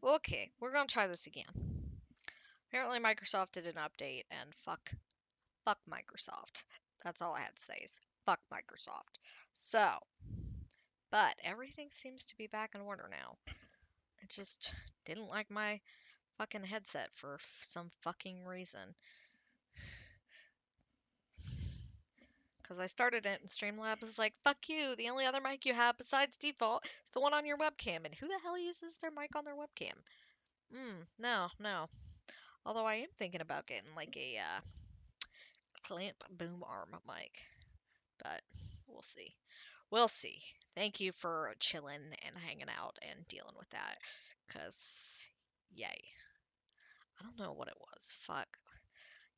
Okay, we're gonna try this again. Apparently Microsoft did an update and fuck Microsoft. That's all I had to say is fuck Microsoft. So, but everything seems to be back in order now. I just didn't like my fucking headset for some fucking reason. Because I started it and Streamlabs was like, fuck you, the only other mic you have besides default is the one on your webcam. And who the hell uses their mic on their webcam? No, no. Although I am thinking about getting like a clamp boom arm mic. But we'll see. We'll see. Thank you for chilling and hanging out and dealing with that. Because, yay. I don't know what it was. Fuck.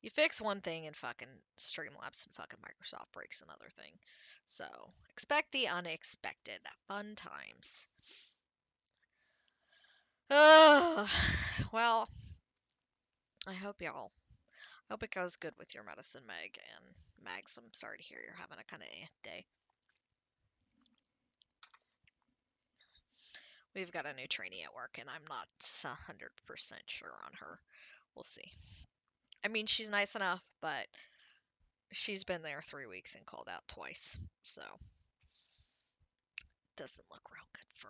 You fix one thing and fucking Streamlabs and fucking Microsoft breaks another thing. So, expect the unexpected. Fun times. Oh, well, I hope it goes good with your medicine, Meg. And Mags, I'm sorry to hear you're having a kind of day. We've got a new trainee at work, and I'm not 100% sure on her. We'll see. I mean, she's nice enough, but she's been there 3 weeks and called out twice, so doesn't look real good for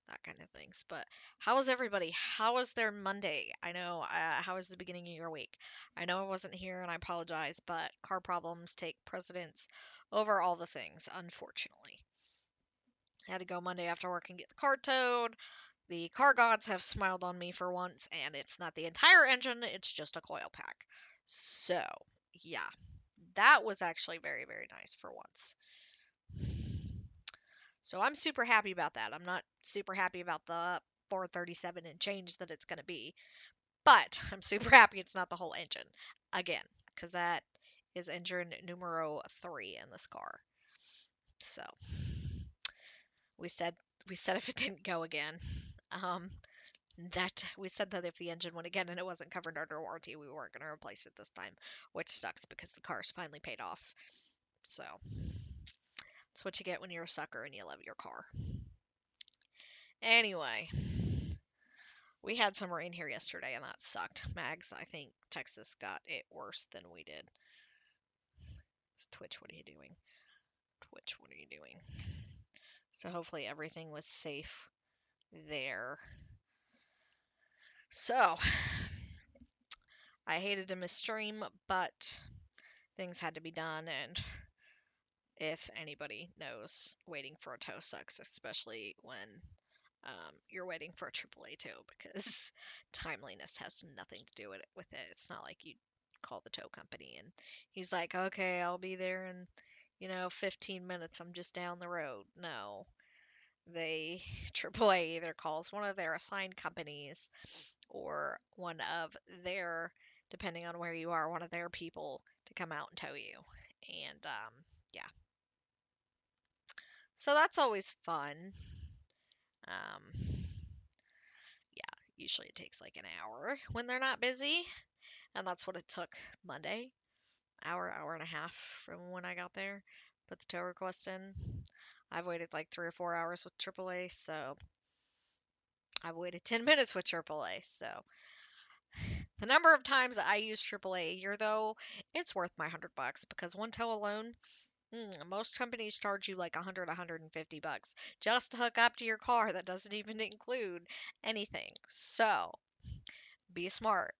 that kind of things. But how was everybody? How was their Monday? I know. How was the beginning of your week? I know I wasn't here, and I apologize, but car problems take precedence over all the things, unfortunately. I had to go Monday after work and get the car towed. The car gods have smiled on me for once, and it's not the entire engine, it's just a coil pack. So, yeah, that was actually very, very nice for once. So, I'm super happy about that. I'm not super happy about the 437 and change that it's going to be, but I'm super happy it's not the whole engine again, because that is engine numero 3 in this car. So, we said we said if it didn't go again, um, that we said that if the engine went again and it wasn't covered under warranty, we weren't going to replace it this time, which sucks because the car's finally paid off. So, that's what you get when you're a sucker and you love your car. Anyway, we had some rain here yesterday and that sucked. Mags, I think Texas got it worse than we did. Twitch, what are you doing? Twitch, what are you doing? So, hopefully, everything was safe there. So, I hated to miss stream, but things had to be done, and if anybody knows, waiting for a tow sucks, especially when you're waiting for a AAA tow because timeliness has nothing to do with it. It's not like you call the tow company and he's like, okay, I'll be there in, 15 minutes. I'm just down the road. No. They, AAA either calls one of their assigned companies or one of their, depending on where you are, one of their people to come out and tow you. And yeah, so that's always fun. Um, yeah, usually it takes like an hour when they're not busy, and that's what it took Monday. Hour and a half from when I got there. Put the tow request in. I've waited like 3 or 4 hours with AAA, so I've waited 10 minutes with AAA. So the number of times I use AAA a year, though, it's worth my $100 because one tow alone. Most companies charge you like 150 bucks just to hook up to your car. That doesn't even include anything. So, be smart.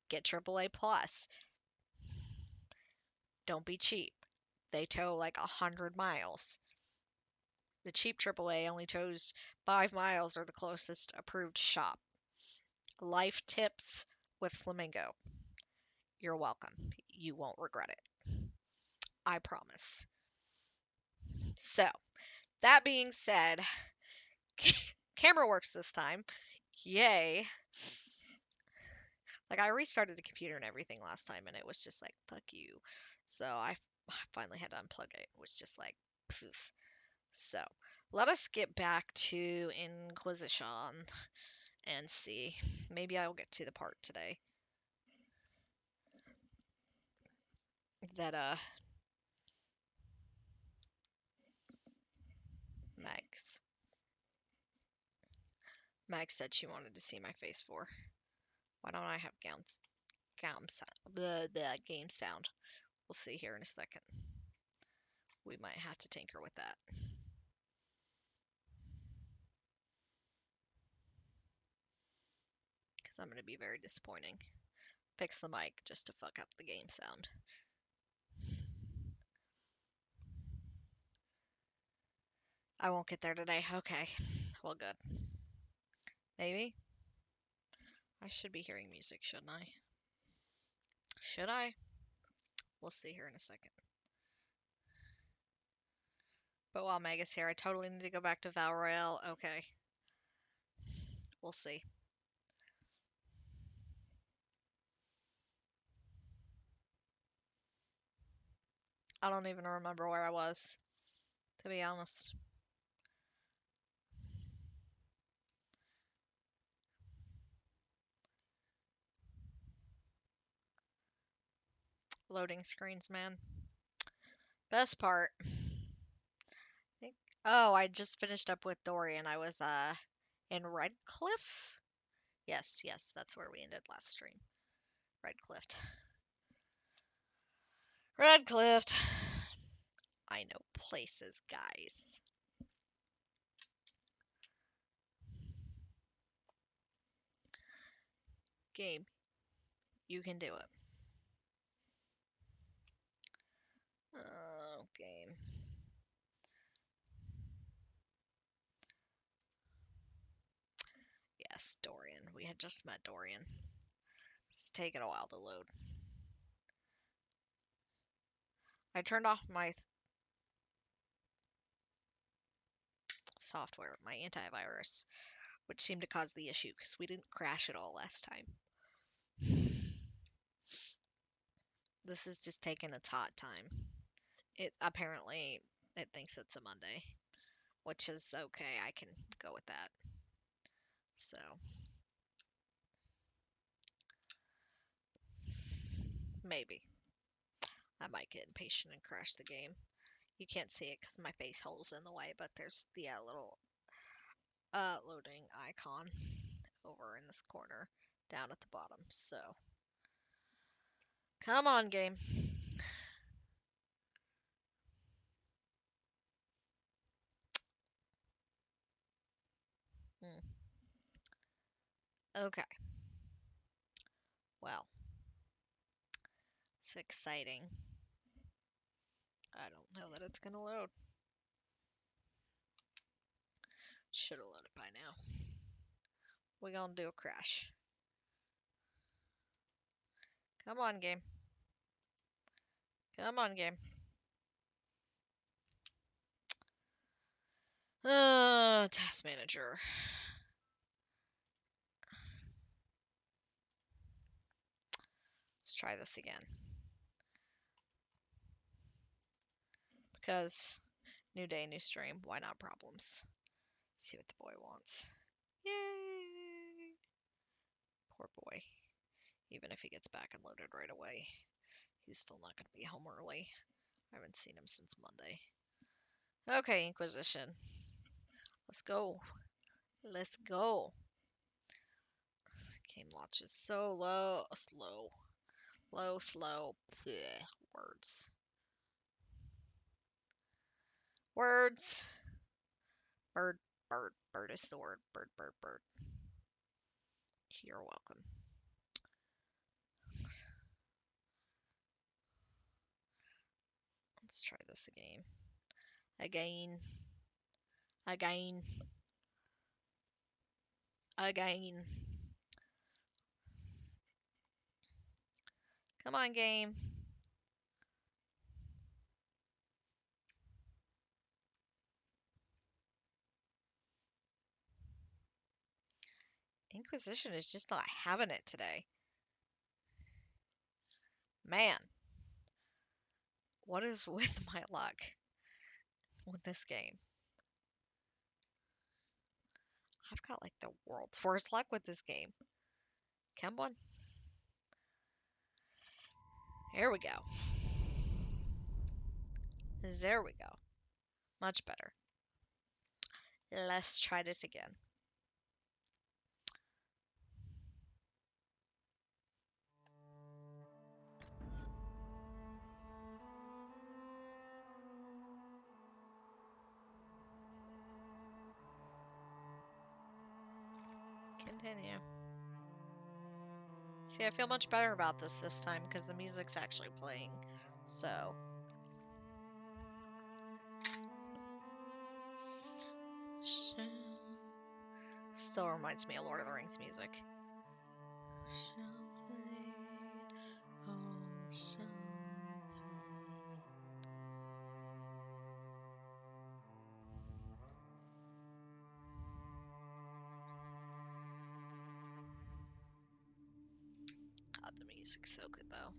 Get AAA Plus. Don't be cheap. They tow like 100 miles. The cheap AAA only tows 5 miles or the closest approved shop. Life tips with Flamingo. You're welcome. You won't regret it. I promise. So, that being said, camera works this time. Yay. Like, I restarted the computer and everything last time, and it was just like, fuck you. So, I finally had to unplug it. It was just like, poof. So, let us get back to Inquisition and see. Maybe I'll get to the part today that, Mags. Meg said she wanted to see my face for. Why don't I have game sound? We'll see here in a second. We might have to tinker with that. Because I'm going to be very disappointing. Fix the mic just to fuck up the game sound. I won't get there today. Okay. Well, good. Maybe? I should be hearing music, shouldn't I? Should I? We'll see here in a second. But while Meg is here, I totally need to go back to Val Royale. Okay. We'll see. I don't even remember where I was, to be honest. Loading screens, man. Best part. Oh, I just finished up with Dorian. I was in Redcliffe. Yes, that's where we ended last stream. Redcliffe. Redcliffe. I know places, guys. Game. You can do it. Oh, game. Yes, Dorian. We had just met Dorian. It's taken a while to load. I turned off my software, my antivirus, which seemed to cause the issue because we didn't crash at all last time. This is just taking its hot time. It apparently it thinks it's a Monday, which is okay. I can go with that. So maybe I might get impatient and crash the game. You can't see it because my face hole's in the way, but there's the little loading icon over in this corner down at the bottom. So come on, game. Okay. Well, it's exciting. I don't know that it's gonna load. Should have loaded by now. We're gonna do a crash. Come on, game. Come on, game. Task manager. Let's try this again. Because new day, new stream. Why not problems? See what the boy wants. Yay! Poor boy. Even if he gets back and loaded right away, he's still not going to be home early. I haven't seen him since Monday. Okay, Inquisition. Let's go. Let's go. Game launch is so low. Slow. Low, slow. Blech. Words. Words. Bird, bird, bird is the word. Bird, bird, bird. You're welcome. Let's try this again. Again. Again. Again. Come on, game. Inquisition is just not having it today. Man. What is with my luck with this game? I've got like the world's worst luck with this game. Come on. Here we go. There we go. Much better. Let's try this again. continue. See, I feel much better about this time because the music's actually playing. So. Still reminds me of Lord of the Rings music. God, the music's so good though.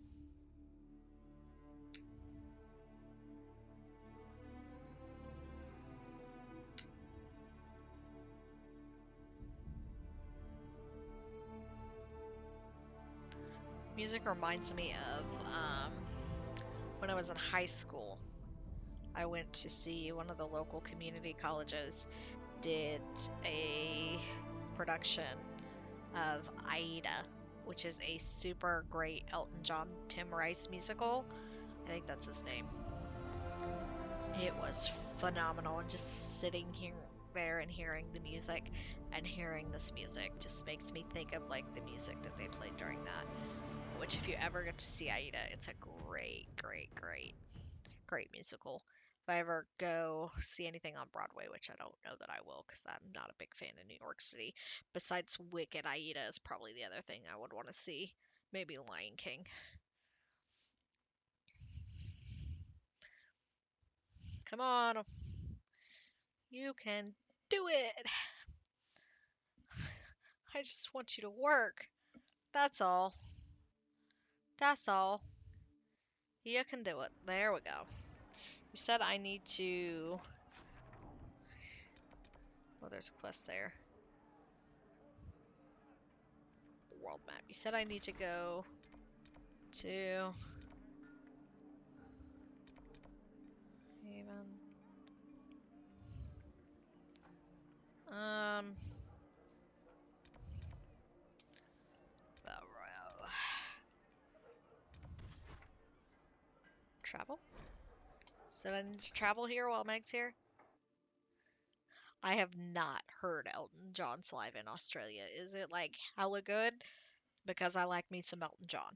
Music reminds me of when I was in high school. I went to see one of the local community colleges did a production of Aida, which is a super great Elton John Tim Rice musical. I think that's his name. It was phenomenal, and just sitting here there and hearing the music and hearing this music just makes me think of like the music that they played during that. Which, if you ever get to see Aida, it's a great musical. If I ever go see anything on Broadway, which I don't know that I will because I'm not a big fan of New York City, besides Wicked, Aida is probably the other thing I would want to see. Maybe Lion King. Come on. You can do it. I just want you to work. That's all. That's all. You can do it. There we go. You said I need to... Oh, there's a quest there. World map. You said I need to go to... Haven. Barrow. Travel? So I need to travel here while Meg's here? I have not heard Elton John's live in Australia. Is it like hella good? Because I like me some Elton John.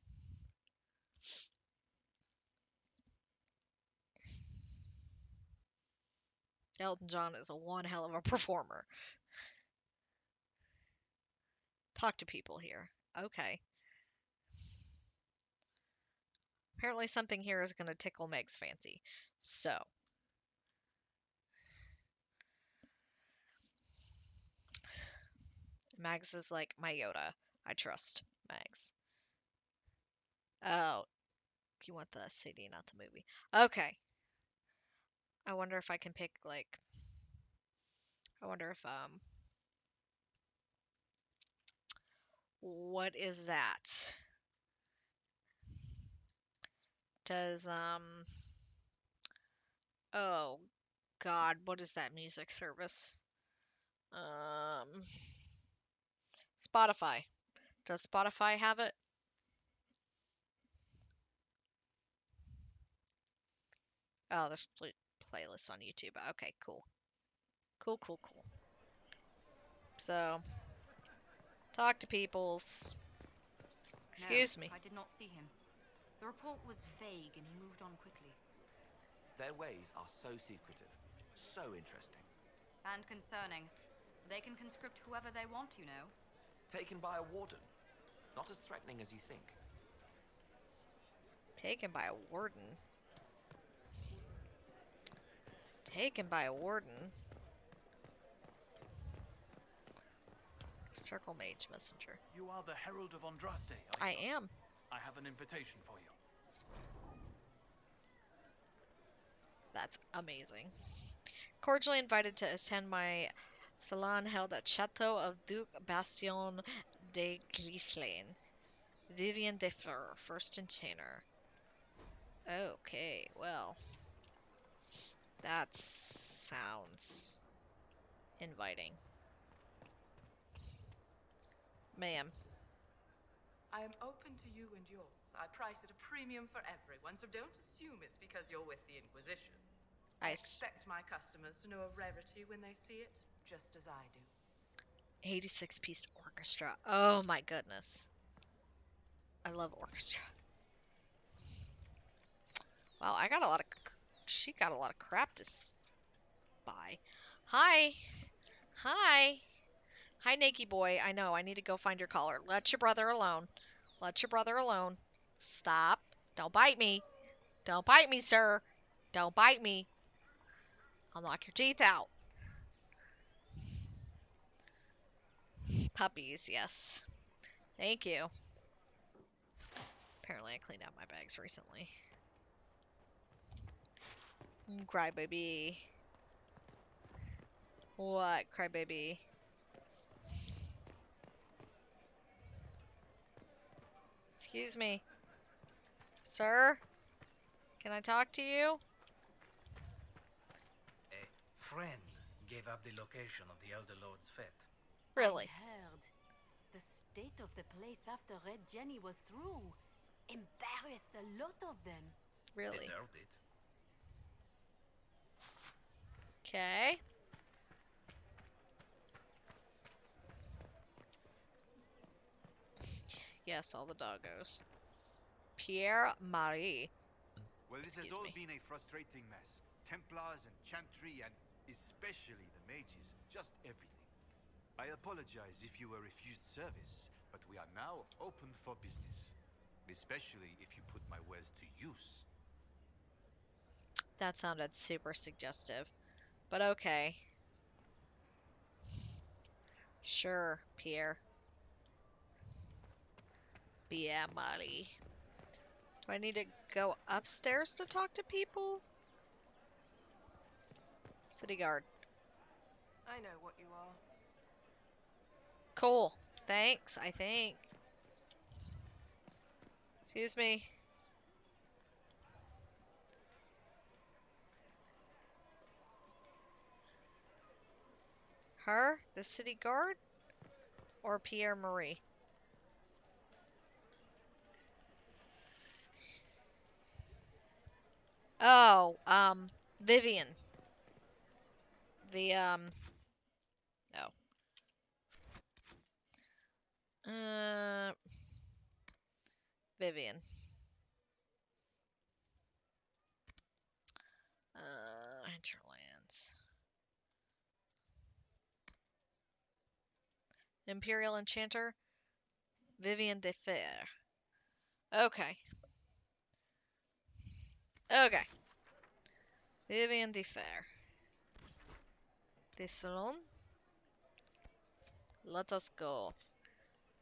Elton John is a one hell of a performer. Talk to people here. Okay. Apparently something here is going to tickle Meg's fancy. So. Mags is like my Yoda. I trust Mags. Oh, you want the CD, not the movie. Okay. I wonder if I can pick, like... I wonder if, what is that? Does, oh, God, what is that music service? Spotify. Does Spotify have it? Oh, there's playlist on YouTube. Okay, cool. Cool. So, talk to peoples. Excuse me. I did not see him. The report was vague and he moved on quickly. Their ways are so secretive, so interesting. And concerning. They can conscript whoever they want, you know. Taken by a warden. Not as threatening as you think. Taken by a warden. Taken by a warden. Circle Mage Messenger. You are the Herald of Andraste, I am. I have an invitation for you. That's amazing. Cordially invited to attend my salon held at Chateau of Duc Bastion de Grislaine. Vivian de Fleur, first entertainer. Okay, well. That sounds inviting. Ma'am. I am open to you and yours. I price at a premium for everyone, so don't assume it's because you're with the Inquisition. I expect my customers to know a rarity when they see it, just as I do. 86-piece orchestra. Oh my goodness. I love orchestra. Wow, she got a lot of crap to buy. Hi. Hi. Hi, Nakey boy. I know, I need to go find your collar. Let your brother alone. Let your brother alone. Stop. Don't bite me. Don't bite me, sir. Don't bite me. I'll knock your teeth out. Puppies, yes. Thank you. Apparently I cleaned out my bags recently. Crybaby. What, crybaby? Excuse me. Sir? Can I talk to you? A friend gave up the location of the Elder Lord's fete. Really? I heard. The state of the place after Red Jenny was through embarrassed a lot of them. Really? Deserved it. Okay. Yes, all the doggos. Pierre Marie. Well, this has Excuse all me. been a frustrating mess. Templars and Chantry and especially the mages. Just everything. I apologize if you were refused service, but we are now open for business. Especially if you put my wares to use. That sounded super suggestive. But okay. Sure, Pierre. Pierre Marie. Do I need to go upstairs to talk to people? City guard. I know what you are. Cool. Thanks, I think. Excuse me. Her? The city guard? Or Pierre Marie? Oh, Vivian. The, no. Vivian. Hinterlands. Imperial Enchanter. Vivian de Fer. Okay. Okay. Vivian de Fer. De Salon. Let us go.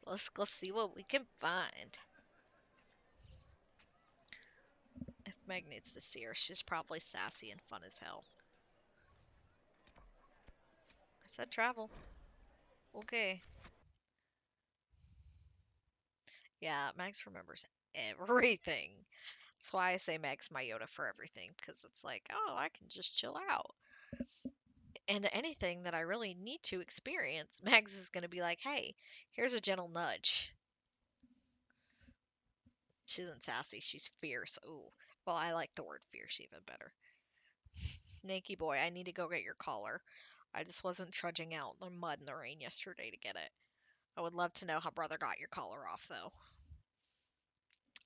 Let's go see what we can find. If Meg needs to see her, she's probably sassy and fun as hell. I said travel. Okay. Yeah, Max remembers everything. That's why I say Max my Yoda for everything, because it's like, oh, I can just chill out. And anything that I really need to experience, Max is going to be like, hey, here's a gentle nudge. She isn't sassy, she's fierce. Ooh. Well, I like the word fierce even better. Nakey boy, I need to go get your collar. I just wasn't trudging out in the mud and the rain yesterday to get it. I would love to know how brother got your collar off, though.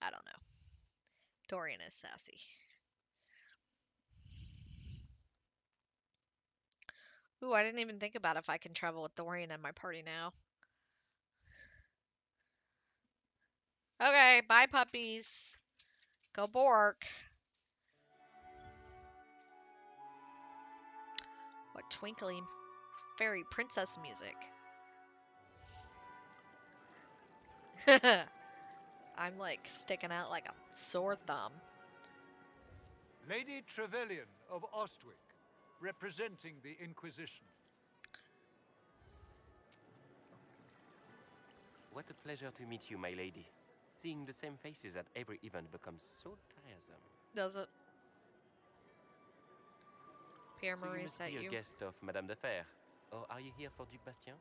I don't know. Dorian is sassy. Ooh, I didn't even think about if I can travel with Dorian in my party now. Okay, bye puppies. Go Bork. What twinkly fairy princess music. I'm like sticking out like a sore thumb. Lady Trevelyan of Ostwick, representing the Inquisition. What a pleasure to meet you, my lady. Seeing the same faces at every event becomes so tiresome. Does it? Pierre So Marie, you is must that be a you? guest of Madame de Fer. Or are you here for Duc Bastien?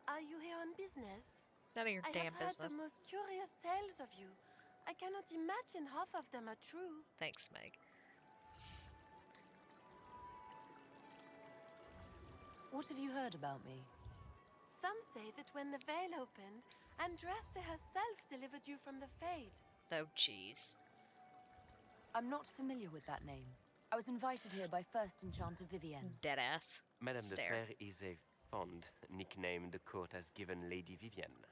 Are you here on business? None of your I damn have heard business. the most curious tales of you. I cannot imagine half of them are true. Thanks, Meg. What have you heard about me? Some say that when the veil opened, Andraste herself delivered you from the Fade. Oh, jeez. I'm not familiar with that name. I was invited here by First Enchanter Vivienne. Deadass. Madame de Stare. Fer is a fond nickname the court has given Lady Vivienne.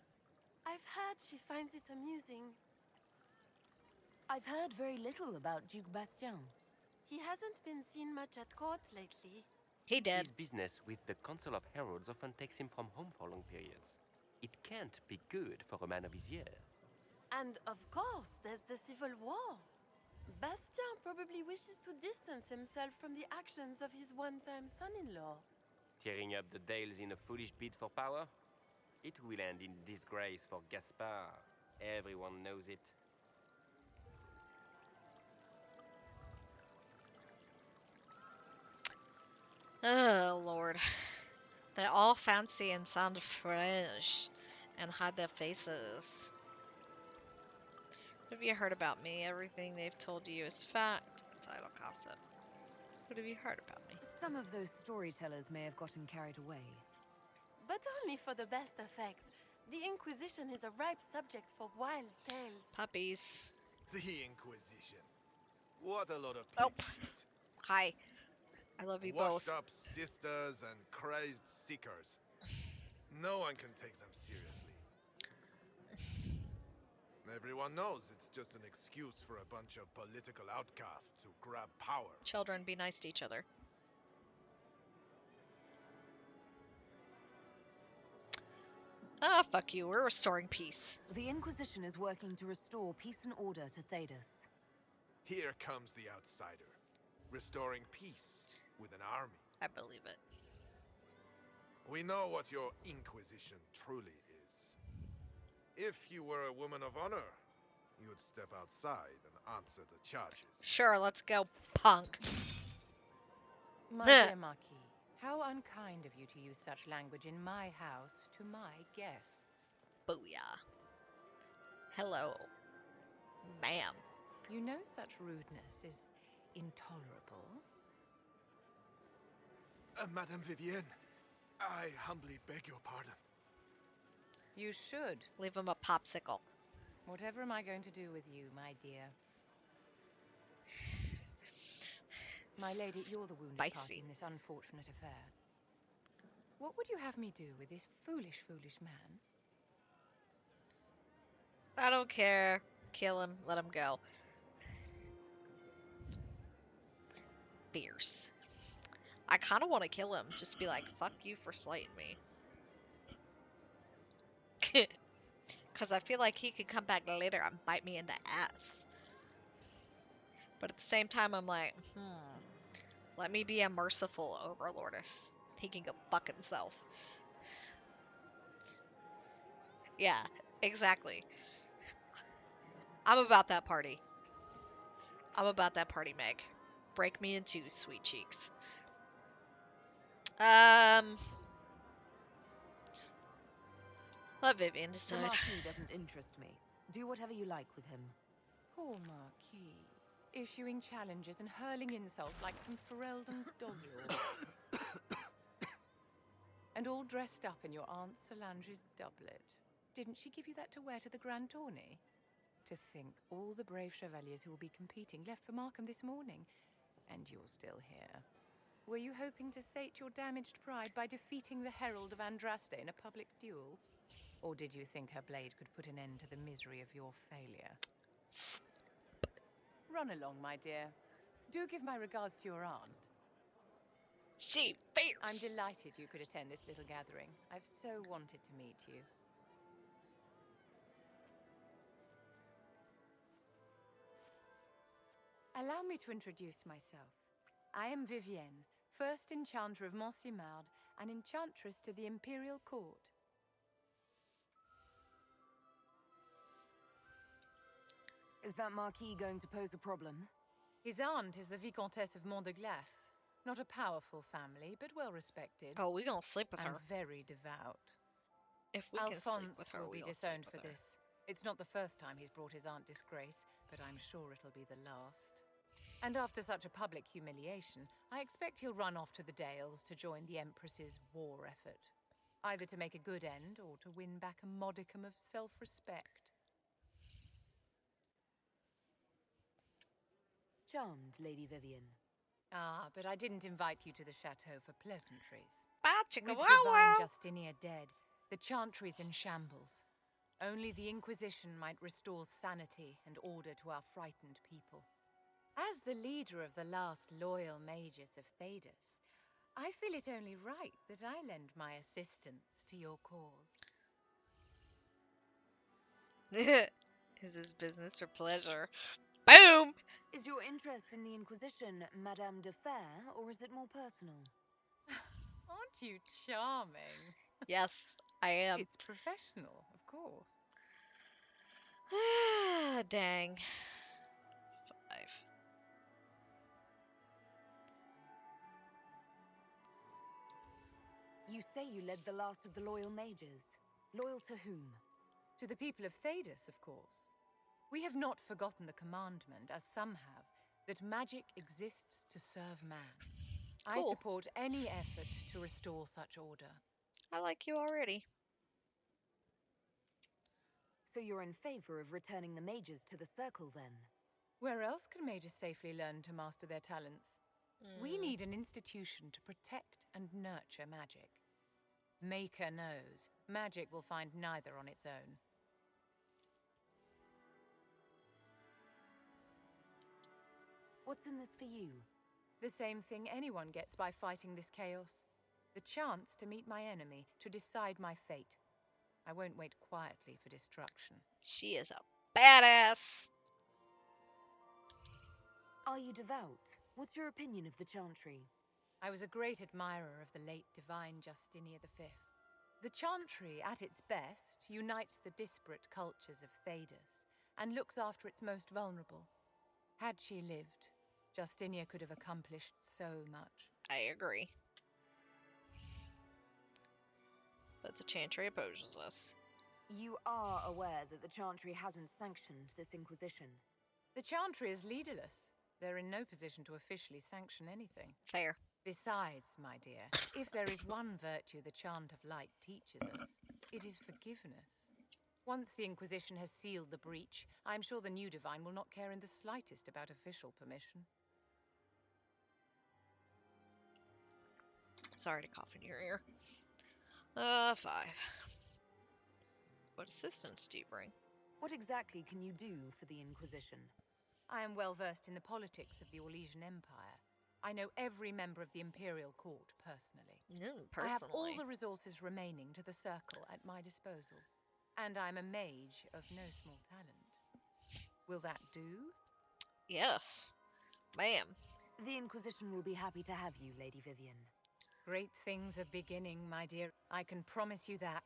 I've heard she finds it amusing. I've heard very little about Duke Bastien. He hasn't been seen much at court lately. He did. His business with the Council of Heralds often takes him from home for long periods. It can't be good for a man of his years. And of course, there's the civil war. Bastien probably wishes to distance himself from the actions of his one-time son-in-law. Tearing up the Dales in a foolish bid for power? It will end in disgrace for Gaspard. Everyone knows it. Oh, Lord. They all fancy and sound French and hide their faces. What have you heard about me? Everything they've told you is fact. It's idle gossip. What have you heard about me? Some of those storytellers may have gotten carried away. But only for the best effect. The Inquisition is a ripe subject for wild tales. Puppies. The Inquisition. What a lot of Oh. pig shit. Hi. I love you both. Washed up sisters and crazed seekers. No one can take them seriously. Everyone knows it's just an excuse for a bunch of political outcasts to grab power. Children, be nice to each other. Ah, fuck you. We're restoring peace. The Inquisition is working to restore peace and order to Thedas. Here comes the outsider, restoring peace with an army. I believe it. We know what your Inquisition truly is. If you were a woman of honor, you'd step outside and answer the charges. Sure, let's go, punk. My Huh. dear Marquis, how unkind of you to use such language in my house to my guests. Booyah. Hello, ma'am. You know such rudeness is intolerable. Madame Vivienne, I humbly beg your pardon. You should. Leave him a popsicle. Whatever am I going to do with you, my dear? My lady, you're the wounded party Spicy. in this unfortunate affair. What would you have me do with this foolish, foolish man? I don't care. Kill him. Let him go. Fierce. I kind of want to kill him. Just be like, fuck you for slighting me. Because I feel like he could come back later and bite me in the ass. But at the same time, I'm like, let me be a merciful overlordess. He can go fuck himself. Yeah, exactly. I'm about that party. I'm about that party, Meg. Break me in two, sweet cheeks. Let Vivienne The decide. Marquis doesn't interest me. Do whatever you like with him. Poor Marquis. Issuing challenges and hurling insults like some Ferelden doggerel. And all dressed up in your Aunt Solange's doublet. Didn't she give you that to wear to the Grand Tourney? To think, all the brave chevaliers who will be competing left for Markham this morning, and you're still here. Were you hoping to sate your damaged pride by defeating the Herald of Andraste in a public duel? Or did you think her blade could put an end to the misery of your failure? Run along, my dear. Do give my regards to your aunt. She fierce. I'm delighted you could attend this little gathering. I've so wanted to meet you. Allow me to introduce myself. I am Vivienne, first enchanter of Montsimard and enchantress to the Imperial Court. Is that Marquis going to pose a problem? His aunt is the Vicomtesse of Mont de Glace. Not a powerful family, but well respected. Oh, we gonna sleep with and her. very devout. If we can sleep Alphonse with her, will we be gonna sleep disowned for with her. this. It's not the first time he's brought his aunt disgrace, but I'm sure it'll be the last. And after such a public humiliation, I expect he'll run off to the Dales to join the Empress's war effort. either to make a good end or to win back a modicum of self-respect. Charmed, Lady Vivian. Ah, but I didn't invite you to the chateau for pleasantries. Bow chicka With wow Divine wow. Justinia dead, the Chantry's in shambles. Only the Inquisition might restore sanity and order to our frightened people. As the leader of the last loyal mages of Thedas, I feel it only right that I lend my assistance to your cause. Is this business or pleasure? Boom! Is your interest in the Inquisition Madame de Fer, or is it more personal? Aren't you charming? Yes, I am. It's professional, of course. Dang. 5. You say you led the last of the loyal mages. Loyal to whom? To the people of Thedas, of course. We have not forgotten the commandment, as some have, that magic exists to serve man. Cool. I support any effort to restore such order. I like you already. So you're in favor of returning the mages to the Circle, then? Where else can mages safely learn to master their talents? We need an institution to protect and nurture magic. Maker knows, magic will find neither on its own. What's in this for you? The same thing anyone gets by fighting this chaos. The chance to meet my enemy, to decide my fate. I won't wait quietly for destruction. She is a badass. Are you devout? What's your opinion of the Chantry? I was a great admirer of the late Divine Justinia V. The Chantry, at its best, unites the disparate cultures of Thedas and looks after its most vulnerable. Had she lived, Justinia could have accomplished so much. I agree. But the Chantry opposes us. You are aware that the Chantry hasn't sanctioned this Inquisition. The Chantry is leaderless. They're in no position to officially sanction anything. Fair. Besides, my dear, if there is one virtue the Chant of Light teaches us, it is forgiveness. Once the Inquisition has sealed the breach, I'm sure the new Divine will not care in the slightest about official permission. Sorry to cough in your ear. 5. What assistance do you bring? What exactly can you do for the Inquisition? I am well versed in the politics of the Orlesian Empire. I know every member of the Imperial Court personally. Personally. I have all the resources remaining to the Circle at my disposal. And I'm a mage of no small talent. Will that do? Yes. Ma'am. The Inquisition will be happy to have you, Lady Vivian. Great things are beginning, my dear. I can promise you that.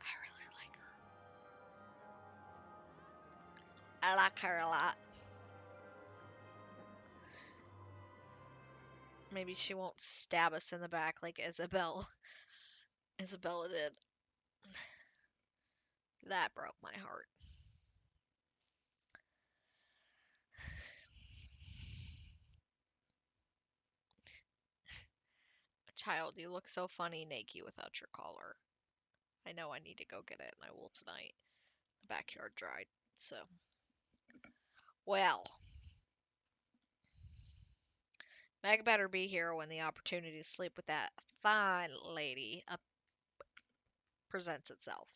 I really like her. I like her a lot. Maybe she won't stab us in the back like Isabella did. That broke my heart. Child, you look so funny naked without your collar. I know I need to go get it, and I will tonight. The backyard dried, so. Well. Meg better be here when the opportunity to sleep with that fine lady presents itself.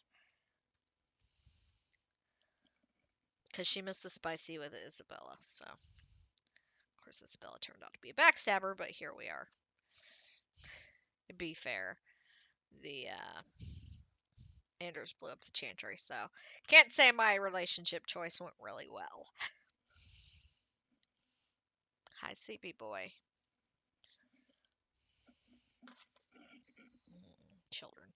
Because she missed the spicy with Isabella, so. Of course, Isabella turned out to be a backstabber, but here we are. To be fair, the Anders blew up the Chantry, so can't say my relationship choice went really well. Hi, CB boy. Children.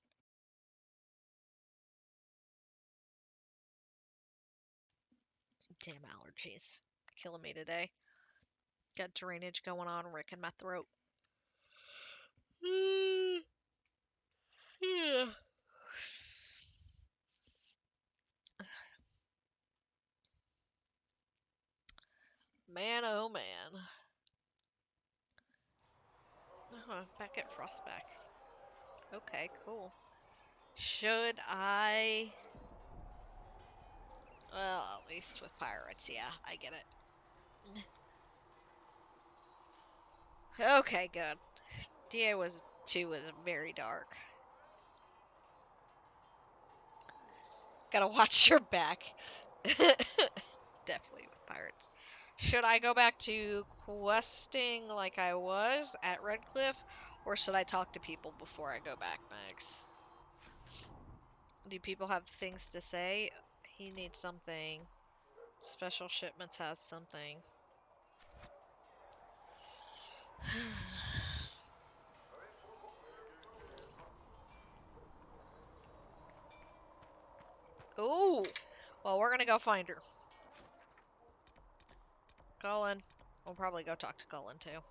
Damn allergies. Killing me today. Got drainage going on, wrecking my throat. Yeah. Man, oh man. Oh, back at Frostbacks. Okay, cool. Should I... Well, at least with pirates, yeah, I get it. Okay, good. DA2 was very dark. Gotta watch your back. Definitely with pirates. Should I go back to questing like I was at Redcliffe, or should I talk to people before I go back, Max? Do people have things to say? He needs something. Special Shipments has something. Ooh! Well, we're gonna go find her. Cullen. We'll probably go talk to Cullen, too.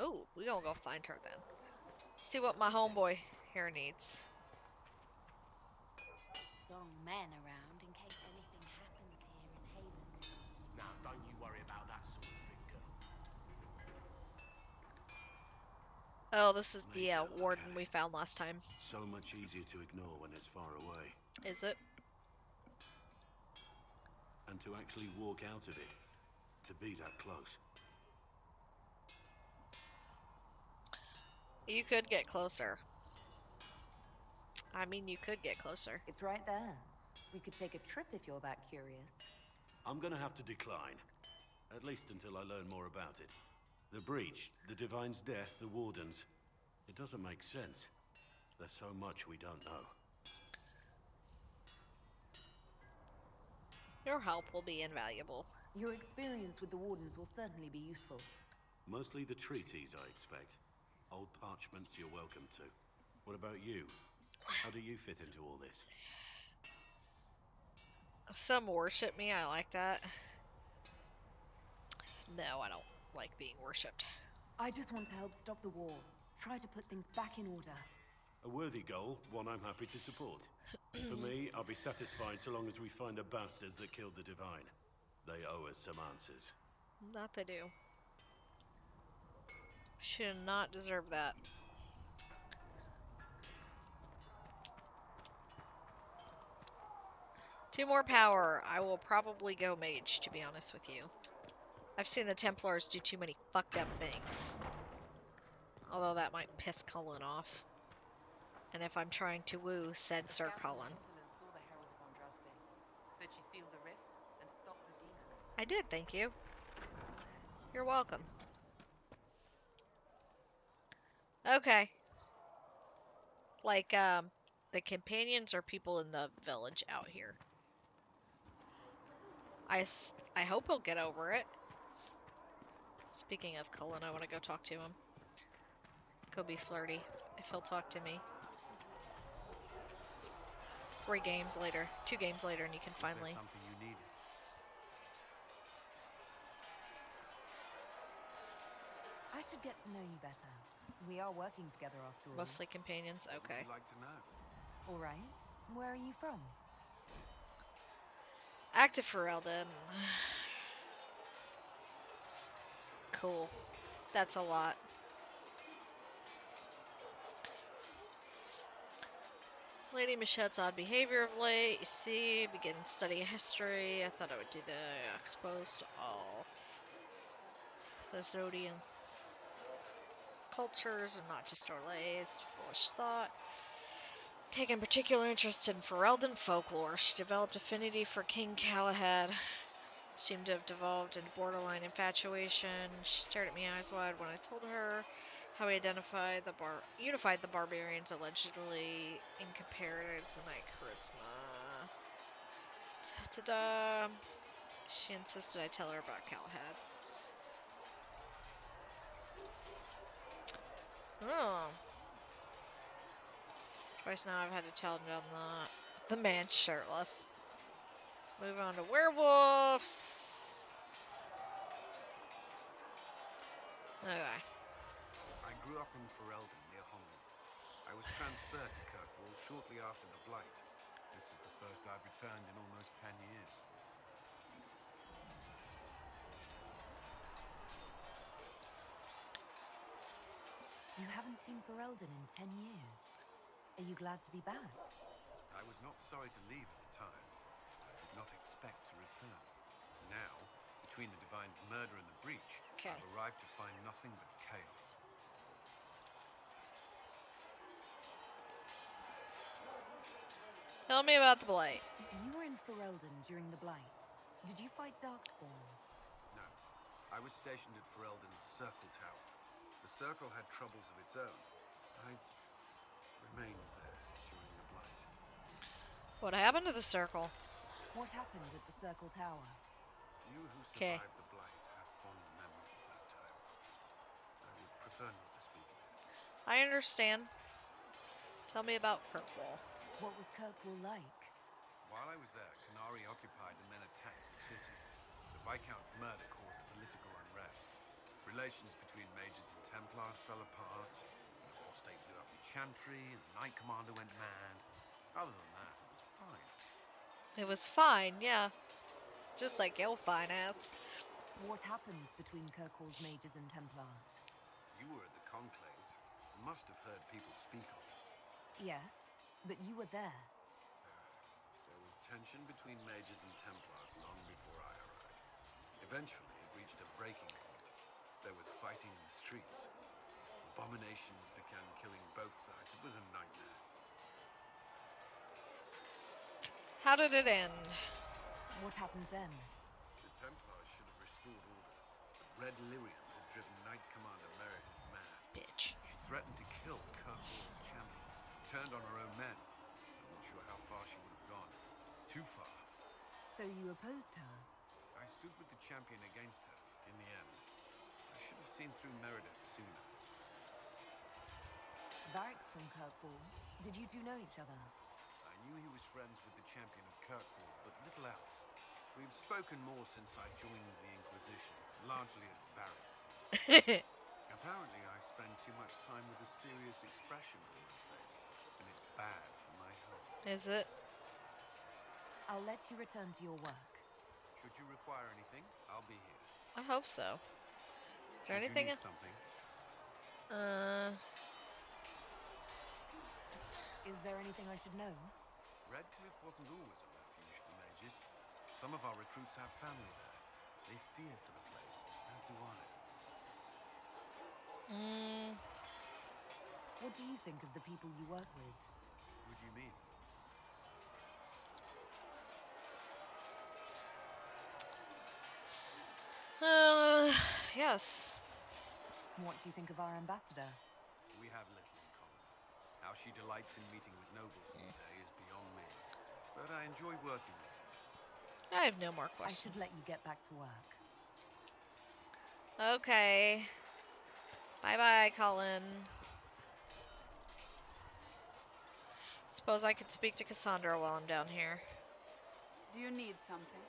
Ooh, we gonna go find her then. See what my homeboy here needs. Young men around in case anything happens here in Haven. Now, don't you worry about that sort of thing, girl. Oh, this is the warden we found last time. So much easier to ignore when it's far away. Is it? And to actually walk out of it, to be that close. You could get closer. I mean, you could get closer. It's right there. We could take a trip if you're that curious. I'm gonna have to decline. At least until I learn more about it. The breach, the Divine's death, the Wardens. It doesn't make sense. There's so much we don't know. Your help will be invaluable. Your experience with the Wardens will certainly be useful. Mostly the treaties, I expect. Old parchments you're welcome to. What about you? How do you fit into all this? Some worship me, I like that. No, I don't like being worshipped. I just want to help stop the war. Try to put things back in order. A worthy goal, one I'm happy to support. For me, I'll be satisfied so long as we find the bastards that killed the Divine. They owe us some answers. That they do. Should not deserve that. Two more power. I will probably go mage, to be honest with you. I've seen the Templars do too many fucked up things. Although that might piss Cullen off. And if I'm trying to woo said Sir Cullen. I did, thank you. You're welcome. Okay. Like, the companions are people in the village out here. I hope he'll get over it. Speaking of Cullen, I want to go talk to him. Could be flirty if he'll talk to me. 2 games later, and you can finally. Something you need. I should get to know you better. We are working together after all. Mostly companions, okay. I'd like to know. All right. Where are you from? Active for Eldon. Cool. That's a lot. Lady Michette's odd behavior of late. You see, begin studying history. I thought I would do the exposed to all the Zodian cultures and not just Orlays. Foolish thought. Taken particular interest in Ferelden folklore. She developed affinity for King Galahad. Seemed to have devolved into borderline infatuation. She stared at me eyes wide when I told her how he unified the barbarians allegedly in comparative the night charisma. Ta-da! She insisted I tell her about Galahad. Oh. Twice now I've had to tell him the man's shirtless. Move on to werewolves. Okay. I grew up in Ferelden near Holland. I was transferred to Kirkwall shortly after the Blight. This is the first I've returned in almost 10 years. in Ferelden in 10 years. Are you glad to be back? I was not sorry to leave at the time. I did not expect to return. Now, between the Divine's murder and the breach, Okay. I've arrived to find nothing but chaos. Tell me about the Blight. You were in Ferelden during the Blight. Did you fight Darkspawn? No. I was stationed at Ferelden's Circle Tower. The Circle had troubles of its own. I remained there during the Blight. What happened to the Circle? What happened at the Circle Tower? Few who 'Kay. survived the Blight have fond memories of that time. I would prefer not to speak of it. I understand. Tell me about Kirkwall. What was Kirkwall like? While I was there, Canary occupied and then attacked the city. The Viscount's murder caused political unrest. Relations between mages and Templars fell apart. The apostate blew up the Chantry, and the Knight Commander went mad. Other than that, it was fine. It was fine, yeah. Just like your fine ass. What happened between Kirkwall's mages and Templars? You were at the Conclave. You must have heard people speak of it. Yes, but you were there. There was tension between mages and Templars long before I arrived. Eventually, it reached a breaking point. There was fighting in the streets. Abominations began killing both sides. It was a nightmare. How did it end? What happened then? The Templars should have restored order, but Red Lyrian had driven Knight Commander Meredith mad. Bitch. She threatened to kill Kirkwall's champion. Turned on her own men. I'm not sure how far she would have gone. Too far. So you opposed her? I stood with the champion against her, in the end. I should have seen through Meredith sooner. Varric's from Kirkwall. Did you two know each other? I knew he was friends with the champion of Kirkwall, but little else. We've spoken more since I joined the Inquisition, largely at Varric's. Apparently, I spend too much time with a serious expression on my face, and it's bad for my health. Is it? I'll let you return to your work. Should you require anything, I'll be here. I hope so. Is there Would you anything need else? something? Is there anything I should know? Redcliffe wasn't always a refuge for mages. Some of our recruits have family there. They fear for the place, as do I. What do you think of the people you work with? Who do you mean? Yes. What do you think of our ambassador? We have little in common. How she delights in meeting with nobles today is beyond me. But I enjoy working with her. I have no more I questions. should let you get back to work. Okay. Bye-bye, Colin. Suppose I could speak to Cassandra while I'm down here. Do you need something?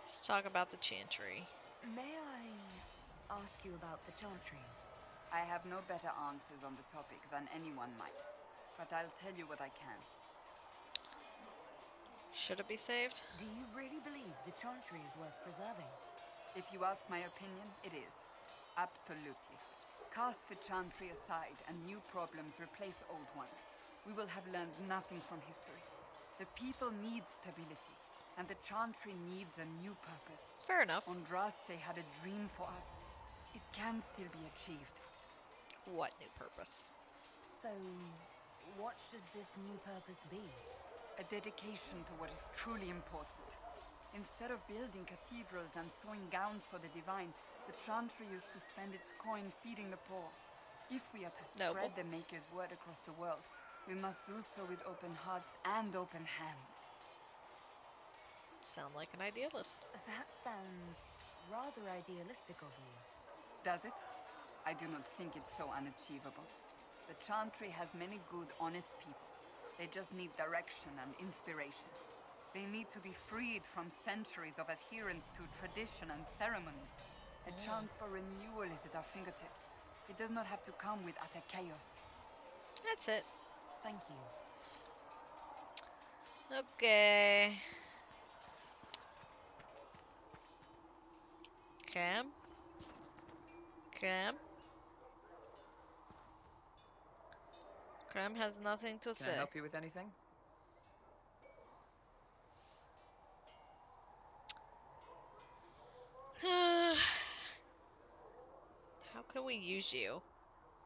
Let's talk about the Chantry. May I ask you about the Chantry? I have no better answers on the topic than anyone might, but I'll tell you what I can. Should it be saved? Do you really believe the Chantry is worth preserving? If you ask my opinion, it is. Absolutely. Cast the Chantry aside and new problems replace old ones. We will have learned nothing from history. The people need stability, and the Chantry needs a new purpose. Fair enough. Andraste had a dream for us. It can still be achieved. What new purpose? So, what should this new purpose be? A dedication to what is truly important. Instead of building cathedrals and sewing gowns for the divine, the Chantry used to spend its coin feeding the poor. If we are to spread the Maker's word across the world, we must do so with open hearts and open hands. Sound like an idealist. That sounds rather idealistic of you. Does it? I do not think it's so unachievable. The Chantry has many good, honest people. They just need direction and inspiration. They need to be freed from centuries of adherence to tradition and ceremony. A chance for renewal is at our fingertips. It does not have to come with utter chaos. That's it. Thank you. Okay. Okay. Graham? Graham has nothing to Can say. I help you with anything? How can we use you?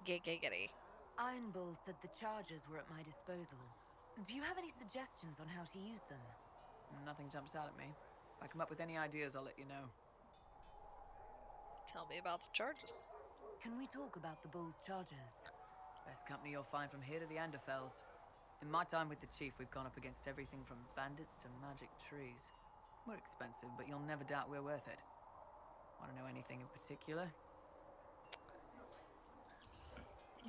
Giggity. Iron Bull said the charges were at my disposal. Do you have any suggestions on how to use them? Nothing jumps out at me. If I come up with any ideas, I'll let you know. Tell me about the charges. Can we talk about the Bull's charges? Best company you'll find from here to the Anderfells. In my time with the Chief, we've gone up against everything from bandits to magic trees. We're expensive, but you'll never doubt we're worth it. Want to know anything in particular?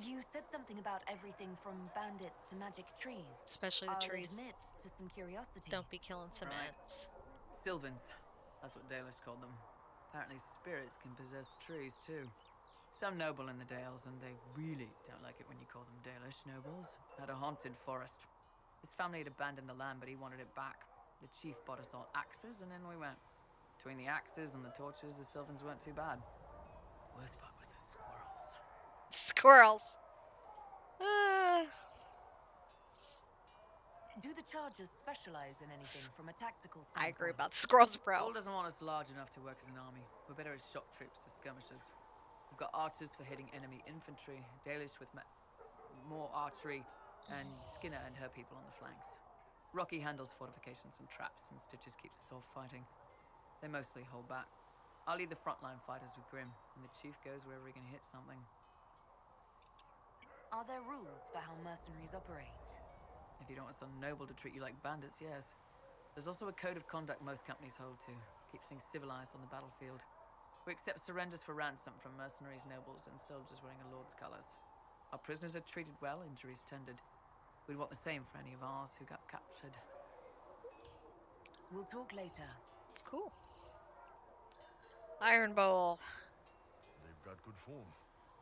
You said something about everything from bandits to magic trees. Especially the I'll trees. admit to some curiosity. Don't be killing some Right. ants. Sylvans. That's what Dalish called them. Apparently spirits can possess trees too. Some noble in the Dales, and they really don't like it when you call them Dalish nobles, had a haunted forest. His family had abandoned the land, but he wanted it back. The chief bought us all axes, and in we went. Between the axes and the torches, the Sylvans weren't too bad. Worst part was the squirrels. Squirrels. Ah. Do the chargers specialize in anything from a tactical standpoint? I agree about the squirrels, bro. Bull doesn't want us large enough to work as an army. We're better as shock troops to skirmishers. We've got archers for hitting enemy infantry, Dalish with more archery, and Skinner and her people on the flanks. Rocky handles fortifications and traps, and Stitches keeps us all fighting. They mostly hold back. I'll lead the frontline fighters with Grim, and the chief goes wherever he can hit something. Are there rules for how mercenaries operate? If you don't want some noble to treat you like bandits, yes. There's also a code of conduct most companies hold to. Keeps things civilized on the battlefield. We accept surrenders for ransom from mercenaries, nobles, and soldiers wearing a lord's colors. Our prisoners are treated well, injuries tended. We'd want the same for any of ours who got captured. We'll talk later. Cool. Iron Bowl. They've got good form.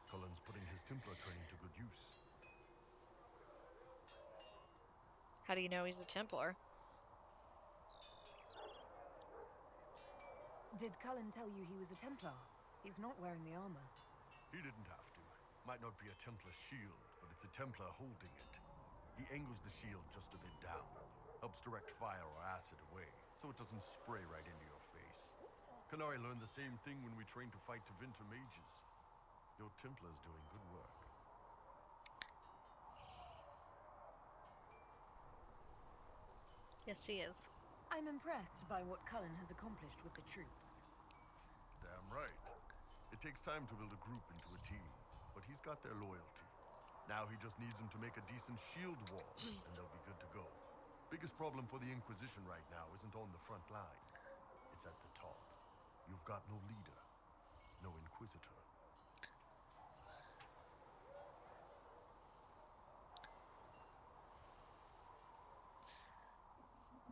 Cullen's putting his Templar training to good use. How do you know he's a Templar? Did Cullen tell you he was a Templar? He's not wearing the armor. He didn't have to. Might not be a Templar shield, but it's a Templar holding it. He angles the shield just a bit down. Helps direct fire or acid away, so it doesn't spray right into your face. Canary learned the same thing when we trained to fight Tevinter mages. Your Templar's doing good work. Yes, he is. I'm impressed by what Cullen has accomplished with the troops. Damn right. It takes time to build a group into a team, but he's got their loyalty. Now he just needs them to make a decent shield wall, and they'll be good to go. Biggest problem for the Inquisition right now isn't on the front line. It's at the top. You've got no leader, no Inquisitor.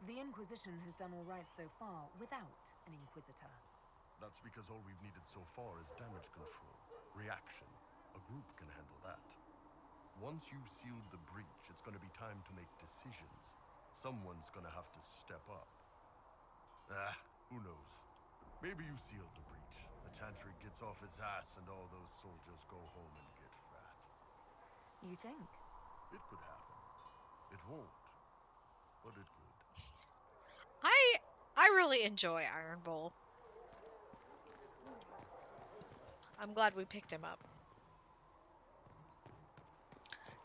The Inquisition has done all right so far without an Inquisitor. That's because all we've needed so far is damage control, reaction. A group can handle that. Once you've sealed the breach, it's going to be time to make decisions. Someone's going to have to step up. Who knows? Maybe you sealed the breach. The Chantry gets off its ass and all those soldiers go home and get fat. You think? It could happen. It won't, but it could. I really enjoy Iron Bowl. I'm glad we picked him up.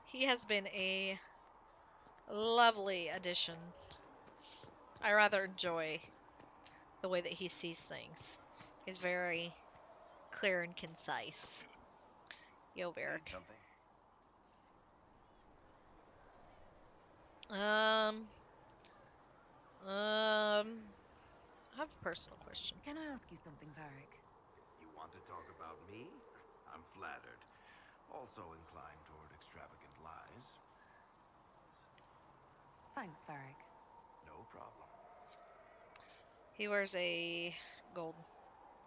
He has been a lovely addition. I rather enjoy the way that he sees things. He's very clear and concise. Yo, Varric. I have a personal question. Can I ask you something, Varric? You want to talk about me? I'm flattered. Also inclined toward extravagant lies. Thanks, Varric. No problem. He wears a gold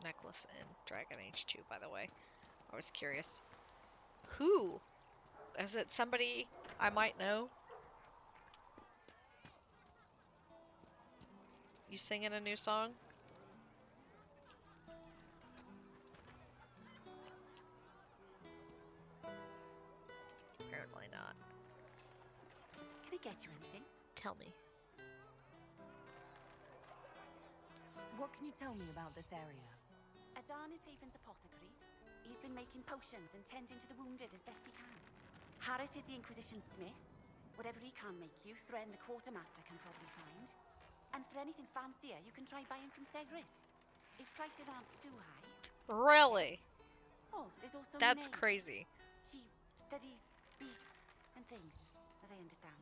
necklace in Dragon Age 2, by the way. I was curious. Who? Is it somebody I might know? You singing a new song? What can you tell me about this area? Adarnis Haven's apothecary. He's been making potions and tending to the wounded as best he can. Harrit is the Inquisition smith. Whatever he can make you, Thren the quartermaster can probably find. And for anything fancier, you can try buying from Segrit. His prices aren't too high. Really? Oh, there's also That's Maid. crazy. She studies beasts and things, as I understand.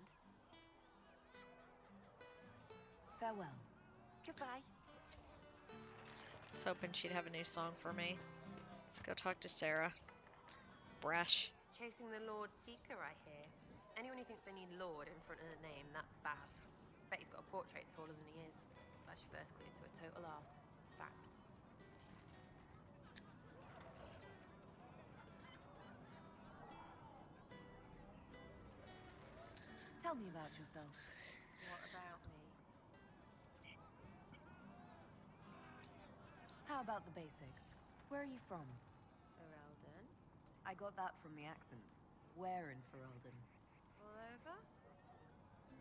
Farewell. Goodbye. I was hoping she'd have a new song for me. Let's go talk to Sarah. Brash. Chasing the Lord Seeker, I hear. Anyone who thinks they need Lord in front of the name, that's bad. Bet he's got a portrait taller than he is. That's your first clue to a total arse. Fact. Tell me about yourself. What about me? How about the basics? Where are you from? Ferelden? I got that from the accent. Where in Ferelden? All over?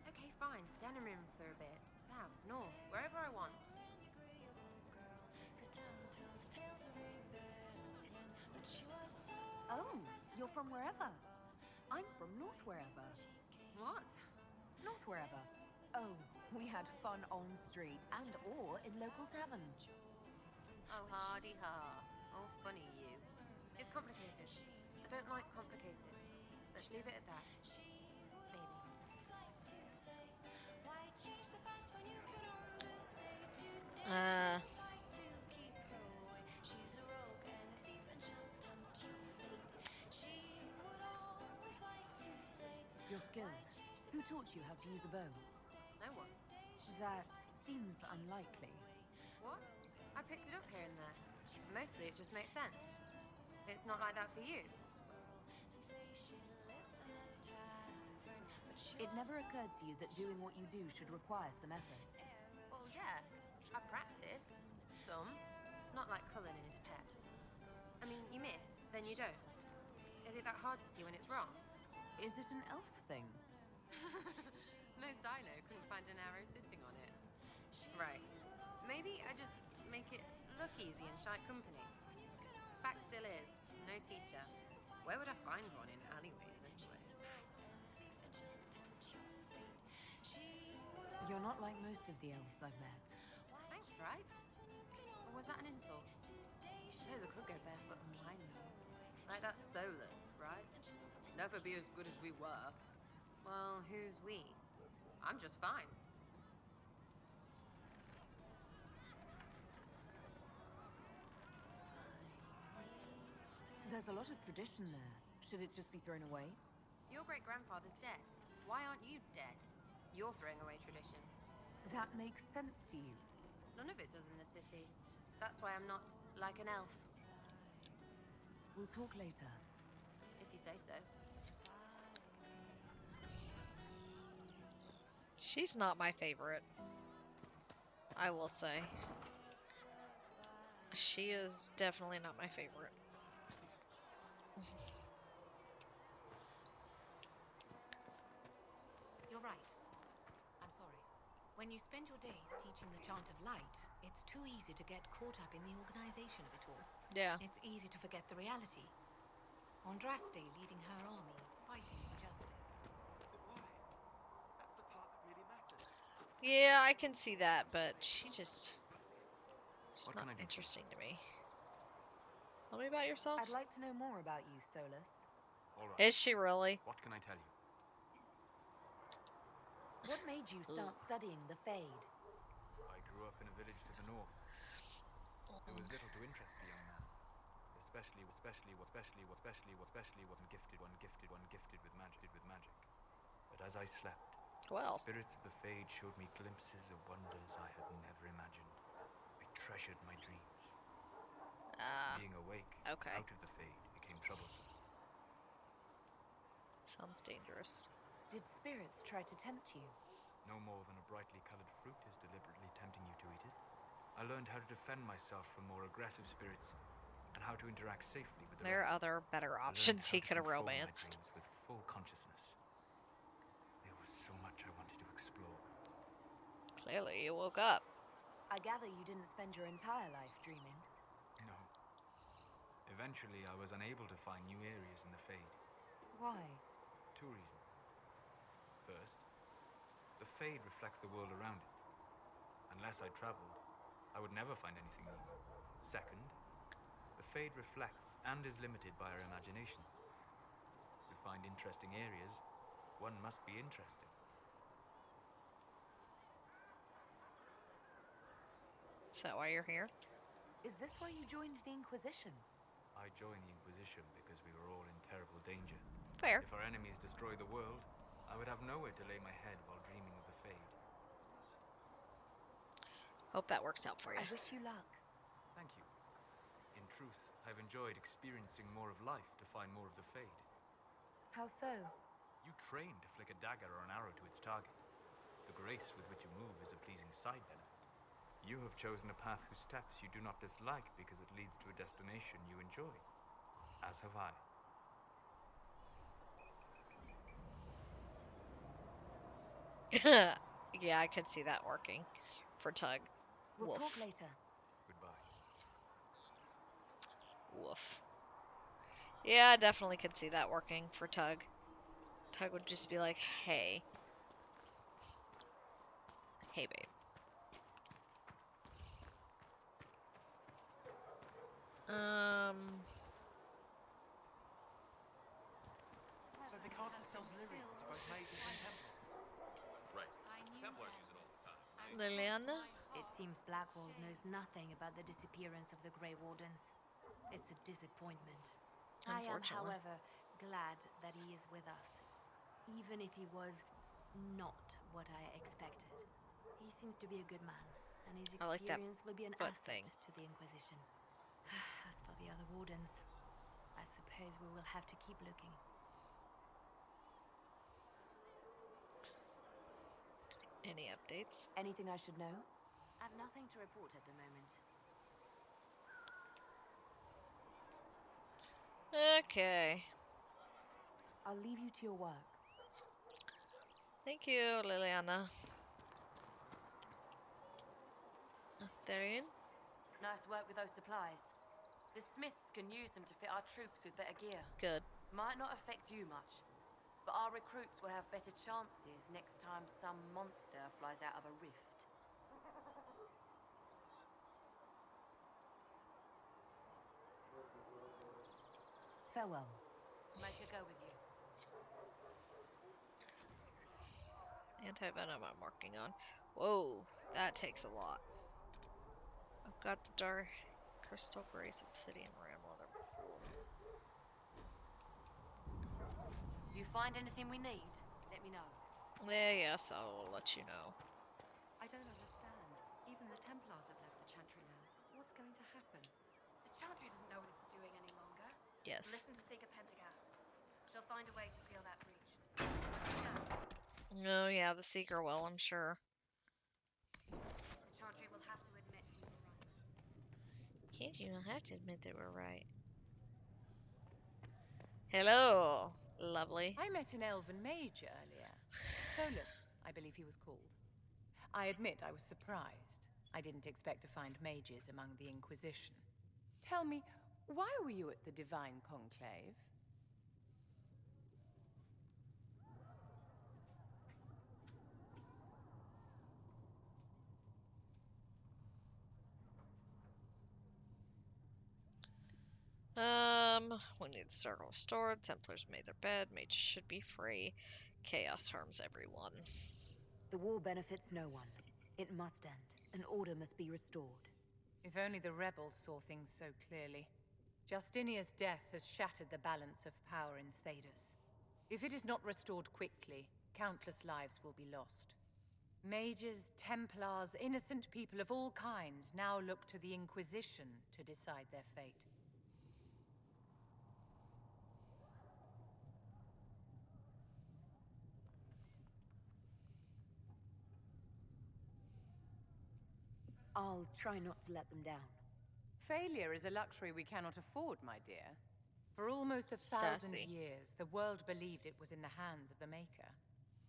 Okay, fine. Denerim for a bit. South, north, wherever I want. Oh, you're from wherever. I'm from north wherever. What? North wherever. Oh, we had fun on street and or in local tavern. Oh, hardy ha. Oh, funny you. It's complicated. I don't like complicated. Let's leave it at that. Maybe. Your skills. Who taught you how to use a bow? No one. That seems unlikely. What? I picked it up here and there. Mostly it just makes sense. It's not like that for you. It never occurred to you that doing what you do should require some effort. Well, yeah. I practice. Some. Not like Cullen and his pets. I mean, you miss, then you don't. Is it that hard to see when it's wrong? Is it an elf thing? Most I know couldn't find an arrow sitting on it. Right. Maybe I just make it look easy in shy company. Fact still is, no teacher. Where would I find one in alleyways anyway? You're not like most of the elves I've met. Thanks, right? Or was that an insult? Suppose I could go barefoot and mine though. Like that Solus, right? Never be as good as we were. Well, who's we? I'm just fine. There's a lot of tradition there. Should it just be thrown away? Your great-grandfather's dead. Why aren't you dead? You're throwing away tradition. That makes sense to you. None of it does in the city. That's why I'm not like an elf. We'll talk later. If you say so. She's not my favorite. I will say. She is definitely not my favorite. You're right. I'm sorry. When you spend your days teaching the Chant of Light, it's too easy to get caught up in the organization of it all. Yeah. It's easy to forget the reality. Andraste leading her army, fighting for justice. Yeah, I can see that, but she's not What can I do? interesting to me. Tell me about yourself. I'd like to know more about you, Solus. All right. Is she really? What can I tell you? What made you start studying the Fade? I grew up in a village to the north. There was little to interest the young man. Especially wasn't gifted with magic. But as I slept, well, spirits of the Fade showed me glimpses of wonders I had never imagined. I treasured my dreams. Being awake out of the Fade became troublesome. Sounds dangerous. Did spirits try to tempt you? No more than a brightly colored fruit is deliberately tempting you to eat it. I learned how to defend myself from more aggressive spirits and how to interact safely with the There are rest. other better I learned options how he to could have control my romanced. dreams with full consciousness. There was so much I wanted to explore. Clearly, you woke up. I gather you didn't spend your entire life dreaming. No. Eventually, I was unable to find new areas in the Fade. Why? 2 reasons. First, the Fade reflects the world around it. Unless I traveled, I would never find anything new. Second, the Fade reflects and is limited by our imagination. To find interesting areas, one must be interesting. Is that why you're here? Is this why you joined the Inquisition? I joined the Inquisition because we were all in terrible danger. Fair. If our enemies destroy the world, I would have nowhere to lay my head while dreaming of the Fade. Hope that works out for you. I wish you luck. Thank you. In truth, I've enjoyed experiencing more of life to find more of the Fade. How so? You train to flick a dagger or an arrow to its target. The grace with which you move is a pleasing side benefit. You have chosen a path whose steps you do not dislike because it leads to a destination you enjoy. As have I. Yeah, I could see that working for Tug. We'll Woof. talk later. Goodbye. Woof. Yeah, I definitely could see that working for Tug. Tug would just be like, hey. Hey, babe. So the Carter sells Lyrian to both mages and Templars? Right. Templars use it all the time. Liliana? It seems Blackwall knows nothing about the disappearance of the Grey Wardens. It's a disappointment. I am, Unfortunately. however, glad that he is with us. Even if he was not what I expected. He seems to be a good man, and his I like that experience will be an foot asset thing. to the Inquisition. As for the other Wardens, I suppose we will have to keep looking. Any updates? Anything I should know? I've nothing to report at the moment. Okay. I'll leave you to your work. Thank you, Liliana. Therian? Nice work with those supplies. The Smiths can use them to fit our troops with better gear. Good. Might not affect you much, but our recruits will have better chances next time some monster flies out of a rift. Farewell. Make a go with you. Anti-venom I'm working on. Whoa, that takes a lot. I've got the dark crystal grace obsidian ram leather. You find anything we need, let me know. Yeah, yes, I'll let you know. I don't understand. Even the Templars have left the Chantry now. What's going to happen? The Chantry doesn't know what it's doing any longer. Yes. Listen to Seeker Pendergast. She'll find a way to seal that breach. Oh yeah, the Seeker will, I'm sure. The Chantry will have to admit we were right. Can't you have to admit that we're right? Hello, lovely. I met an elven mage earlier. Solus, I believe he was called. I admit I was surprised. I didn't expect to find mages among the Inquisition. Tell me, why were you at the Divine Conclave? We need the circle restored. Templars made their bed. Mages should be free. Chaos harms everyone. The war benefits no one. It must end, and order must be restored. If only the rebels saw things so clearly. Justinia's death has shattered the balance of power in Thedas. If it is not restored quickly, countless lives will be lost. Mages, Templars, innocent people of all kinds now look to the Inquisition to decide their fate. I'll try not to let them down. Failure is a luxury we cannot afford, my dear. For almost 1,000 Sassy. years, the world believed it was in the hands of the Maker.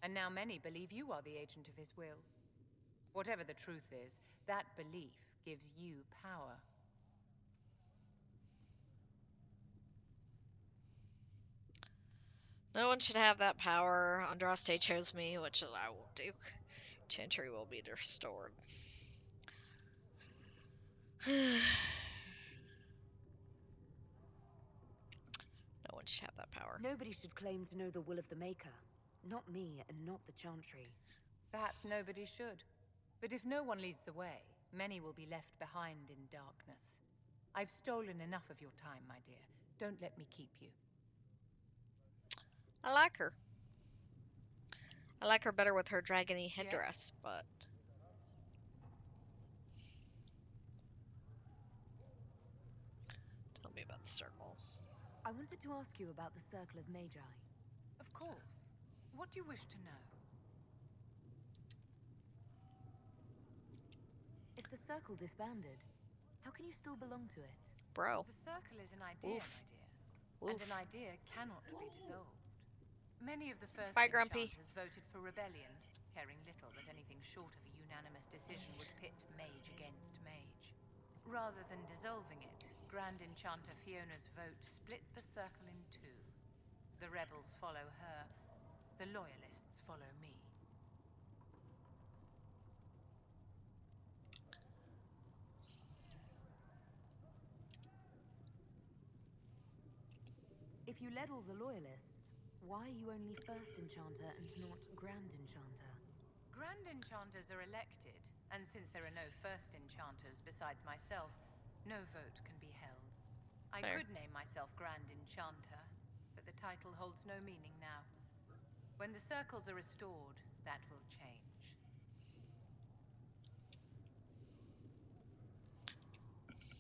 And now many believe you are the agent of his will. Whatever the truth is, That belief gives you power. No one should have that power. Andraste chose me, which I won't do. Chantry will be restored. No one should have that power. Nobody should claim to know the will of the Maker. Not me, and not the Chantry. Perhaps nobody should. But if no one leads the way, many will be left behind in darkness. I've stolen enough of your time, my dear. Don't let me keep you. I like her. I like her better with her dragony headdress, but... Tell me about the circle. I wanted to ask you about the Circle of Magi. Of course. What do you wish to know? If the Circle disbanded, how can you still belong to it? Bro. The Circle is an idea, Oof. my dear. Oof. And an idea cannot be dissolved. Many of the first Bye, Grumpy. enchanters voted for rebellion, caring little that anything short of a unanimous decision would pit mage against mage. Rather than dissolving it, Grand Enchanter Fiona's vote split the Circle in two. The rebels follow her, the loyalists follow me. If you led all the Loyalists, why are you only First Enchanter and not Grand Enchanter? Grand Enchanters are elected, and since there are no First Enchanters besides myself, no vote can be held. I Fair. could name myself Grand Enchanter, but the title holds no meaning now. When the circles are restored, that will change.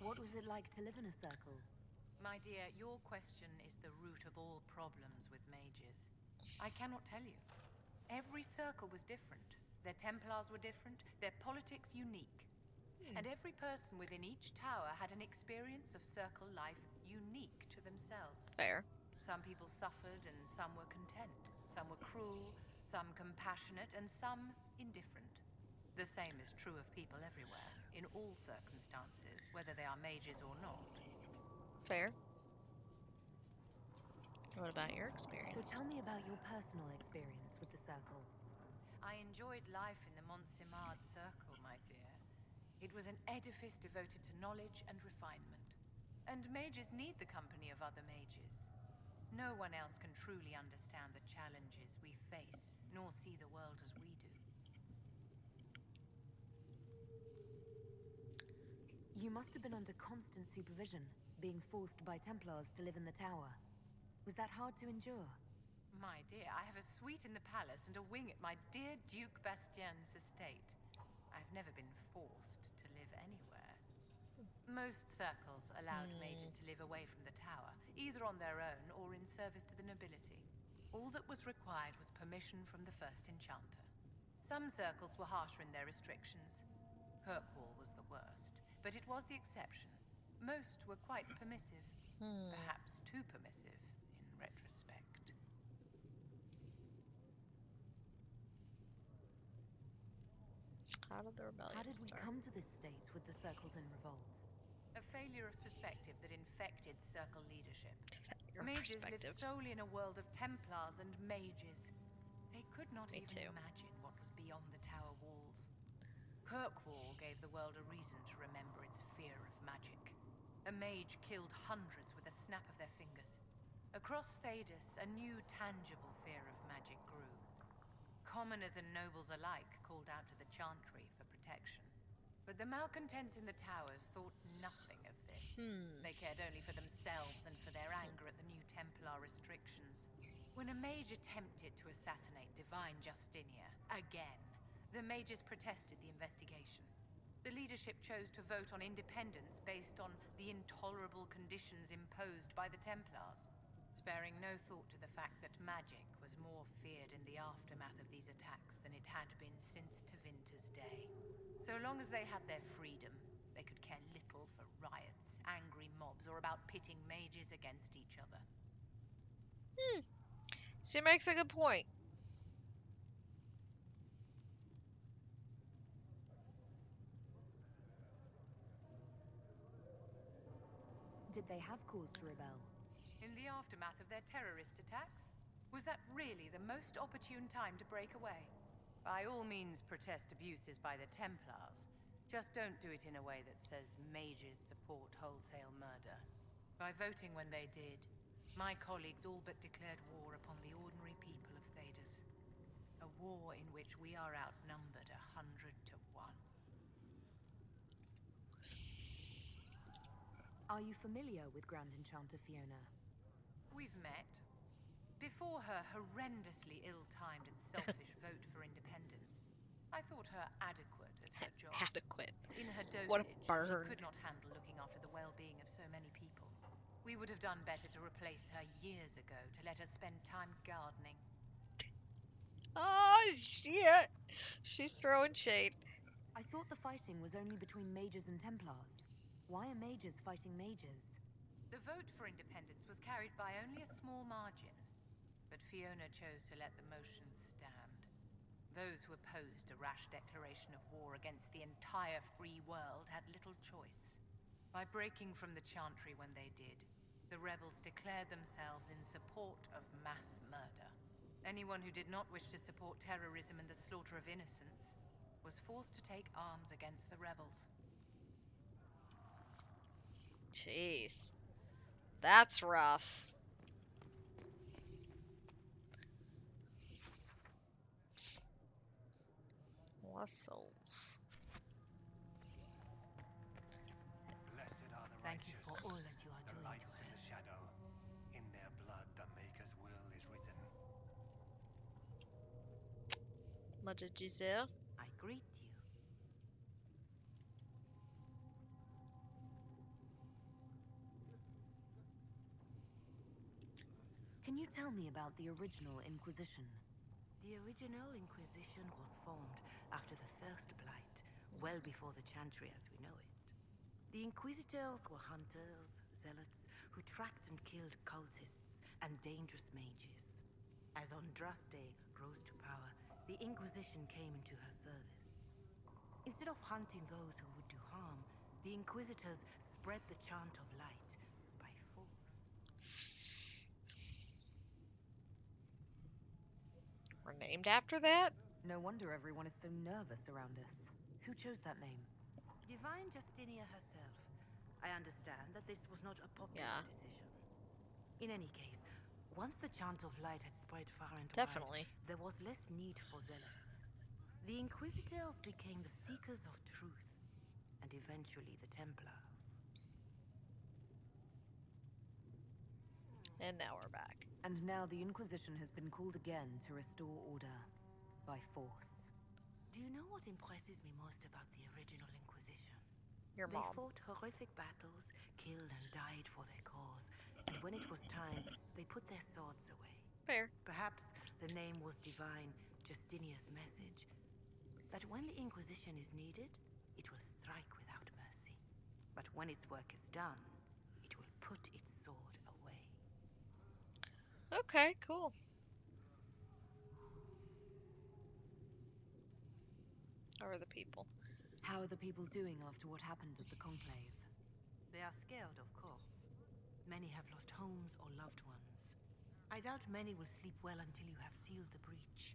What was it like to live in a circle? My dear, your question is the root of all problems with mages. I cannot tell you. Every circle was different. Their Templars were different, their politics unique. And every person within each tower had an experience of circle life unique to themselves. Fair. Some people suffered and some were content. Some were cruel, some compassionate, and some indifferent. The same is true of people everywhere, in all circumstances, whether they are mages or not. Fair. What about your So experience? tell me about your personal experience with the Circle. I enjoyed life in the Montsimard Circle, my dear. It was an edifice devoted to knowledge and refinement. And mages need the company of other mages. No one else can truly understand the challenges we face, nor see the world as we do. You must have been under constant supervision, being forced by Templars to live in the tower. Was that hard to endure? My dear, I have a suite in the palace and a wing at my dear Duke Bastien's estate. I've never been forced to live anywhere. Most circles allowed mages to live away from the tower, either on their own or in service to the nobility. All that was required was permission from the First Enchanter. Some circles were harsher in their restrictions. Kirkwall was the worst, but it was the exception. Most were quite permissive, perhaps too permissive in retrospect. How did the rebellion How did we start? come to this state with the Circles in revolt? A failure of perspective that infected Circle leadership. Your Mages perspective. lived solely in a world of Templars and mages. They could not Me even too. imagine what was beyond the tower walls. Kirkwall gave the world a reason to remember its fear of magic. A mage killed hundreds with a snap of their fingers. Across Thedas, a new tangible fear of magic grew. Commoners and nobles alike called out to the Chantry for protection. But the malcontents in the towers thought nothing of this. They cared only for themselves and for their anger at the new Templar restrictions. When a mage attempted to assassinate Divine Justinia, again, the mages protested the investigation. The leadership chose to vote on independence based on the intolerable conditions imposed by the Templars, sparing no thought to the fact that magic was more feared in the aftermath of these attacks than it had been since Tevinter's day. So long as they had their freedom, they could care little for riots, angry mobs, or about pitting mages against each other. She makes a good point. did they have cause to rebel? In the aftermath of their terrorist attacks? Was that really the most opportune time to break away? By all means, protest abuses by the Templars. Just don't do it in a way that says mages support wholesale murder. By voting when they did, my colleagues all but declared war upon the ordinary people of Thedas. A war in which we are outnumbered 100 to 1. Are you familiar with Grand Enchanter Fiona? We've met. Before her horrendously ill-timed and selfish vote for independence, I thought her adequate at her job. Adequate. In her dotage, What a burn. she could not handle looking after the well-being of so many people. We would have done better to replace her years ago, to let her spend time gardening. Oh, shit. She's throwing shade. I thought the fighting was only between mages and Templars. Why are mages fighting mages? The vote for independence was carried by only a small margin, but Fiona chose to let the motion stand. Those who opposed a rash declaration of war against the entire free world had little choice. By breaking from the Chantry when they did, the rebels declared themselves in support of mass murder. Anyone who did not wish to support terrorism and the slaughter of innocents was forced to take arms against the rebels. Jeez. That's rough. Lost souls. Blessed are the Thank you for righteous, all that you are the doing lights to in the shadow. In their blood, the Maker's will is written. Mother Giselle. I greet you. Can you tell me about the original Inquisition? The original Inquisition was formed after the First Blight, well before the Chantry as we know it. The Inquisitors were hunters, zealots, who tracked and killed cultists and dangerous mages. As Andraste rose to power, the Inquisition came into her service. Instead of hunting those who would do harm, the Inquisitors spread the chant of light by force. We're named after that? No wonder everyone is so nervous around us. Who chose that name? Divine Justinia herself. I understand that this was not a popular decision. In any case, once the chant of light had spread far and Definitely. wide, there was less need for zealots. The Inquisitors became the seekers of truth, and eventually the Templars. And now we're back. And now the Inquisition has been called again to restore order by force. Do you know what impresses me most about the original Inquisition? Your They mom. fought horrific battles, killed and died for their cause, and when it was time, they put their swords away. Fair. Perhaps the name was divine, Justinia's message. That when the Inquisition is needed, it will strike without mercy. But when its work is done, it will put its sword away. Okay, cool. How are the people? How are the people doing after what happened at the Conclave? They are scared, of course. Many have lost homes or loved ones. I doubt many will sleep well until you have sealed the breach.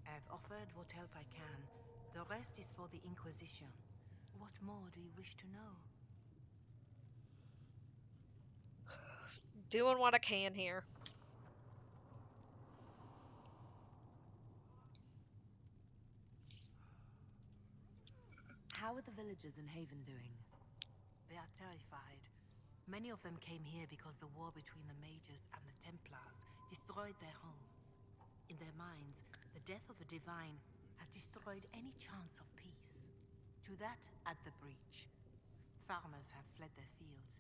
I have offered what help I can. The rest is for the Inquisition. What more do you wish to know? Doing what I can here. How are the villagers in Haven doing? They are terrified. Many of them came here because the war between the Mages and the Templars destroyed their homes. In their minds, the death of the Divine has destroyed any chance of peace. To that, add the breach. Farmers have fled their fields.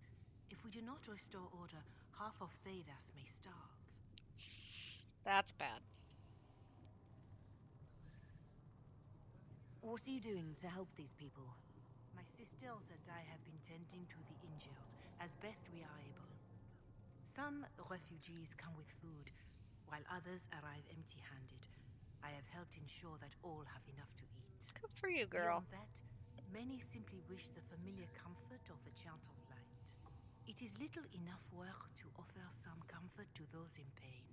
If we do not restore order, half of Thedas may starve. That's bad. What are you doing to help these people? My sisters and I have been tending to the injured as best we are able. Some refugees come with food, while others arrive empty-handed. I have helped ensure that all have enough to eat. Good for you, girl. Beyond that, many simply wish the familiar comfort of the Chant of Light. It is little enough work to offer some comfort to those in pain.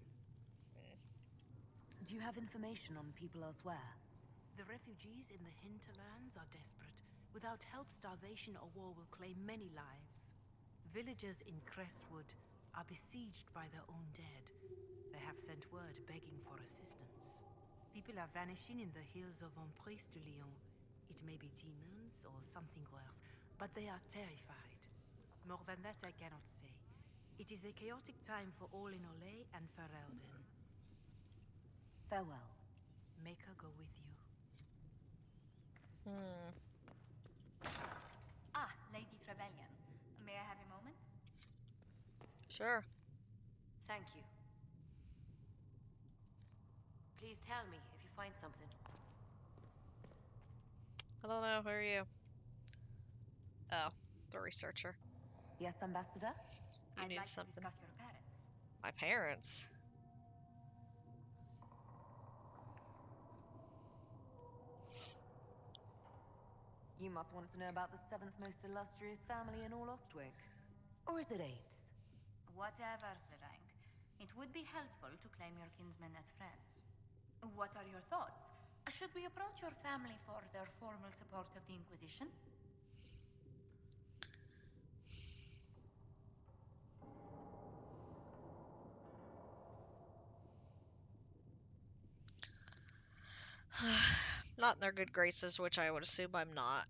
Do you have information on people elsewhere? The refugees in the hinterlands are desperate. Without help, starvation or war will claim many lives. Villagers in Crestwood are besieged by their own dead. They have sent word begging for assistance. People are vanishing in the hills of Emprise de Lyon. It may be demons or something worse, but they are terrified. More than that, I cannot say. It is a chaotic time for all in Olay and Ferelden. Farewell. Make her go with you. Ah, Lady Trevelyan. May I have a moment? Sure. Thank you. Please tell me if you find something. I don't know. Who are you? Oh, the researcher. Yes, Ambassador? You I'd need like something. to discuss your parents. My parents. You must want to know about the 7th most illustrious family in all Ostwick. Or is it 8th? Whatever the rank, it would be helpful to claim your kinsmen as friends. What are your thoughts? Should we approach your family for their formal support of the Inquisition? Not in their good graces, which I would assume I'm not.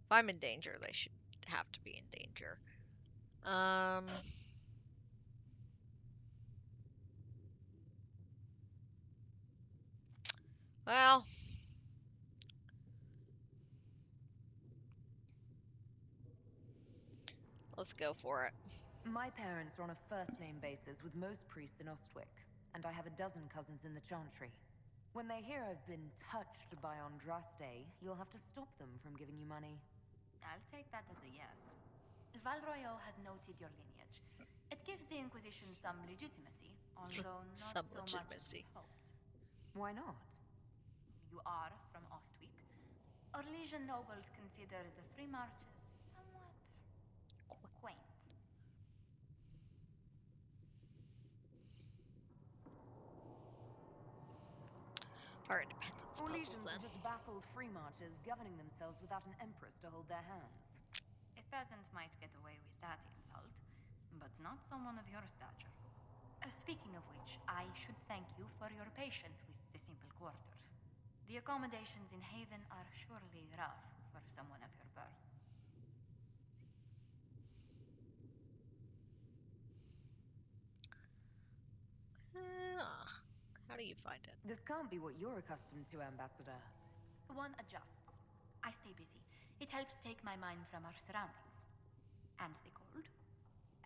If I'm in danger, they should have to be in danger. Well, let's go for it. My parents are on a first-name basis with most priests in Ostwick, and I have a dozen cousins in the Chantry. When they hear I've been touched by Andraste, you'll have to stop them from giving you money. I'll take that as a yes. Val Royeaux has noted your lineage. It gives the Inquisition some legitimacy, although not Some so legitimacy. much as we hoped. Why not? You are from Ostwick. Orlesian nobles consider the free marches somewhat quaint. Our independence puzzles, Orlesians then. are just baffled free marchers governing themselves without an empress to hold their hands. A peasant might get away with that insult, but not someone of your stature. Speaking of which, I should thank you for your patience with the simple quarters. The accommodations in Haven are surely rough for someone of your birth. How do you find it? This can't be what you're accustomed to, Ambassador. One adjusts. I stay busy. It helps take my mind from our surroundings. And the cold.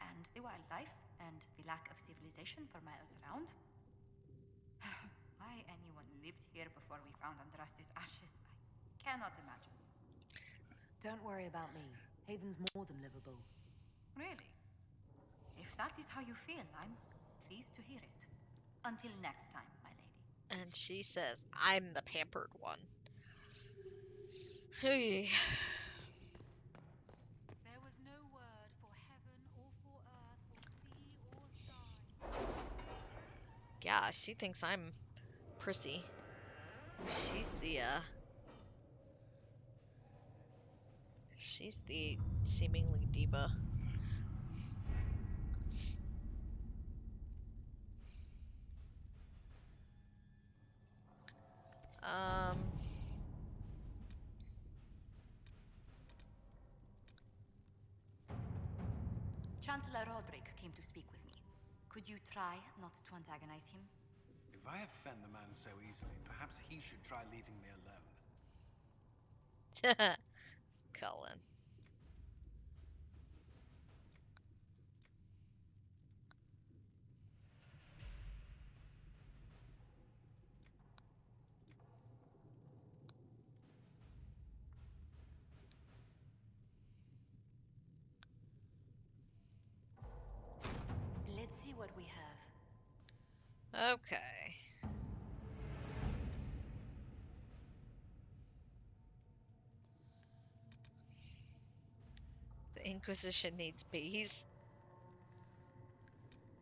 And the wildlife. And the lack of civilization for miles around. Why anyone lived here before we found Andraste's ashes, I cannot imagine. Don't worry about me. Haven's more than livable. Really? If that is how you feel, I'm pleased to hear it. Until next time, my lady. And she says, I'm the pampered one. Hey. There was no word for heaven or for earth or sea or sky. Yeah, she thinks I'm prissy. She's the seemingly diva. Chancellor Roderick came to speak with me. Could you try not to antagonize him? If I offend the man so easily, perhaps he should try leaving me alone. Cullen. Let's see what we have. Okay. Inquisition needs bees.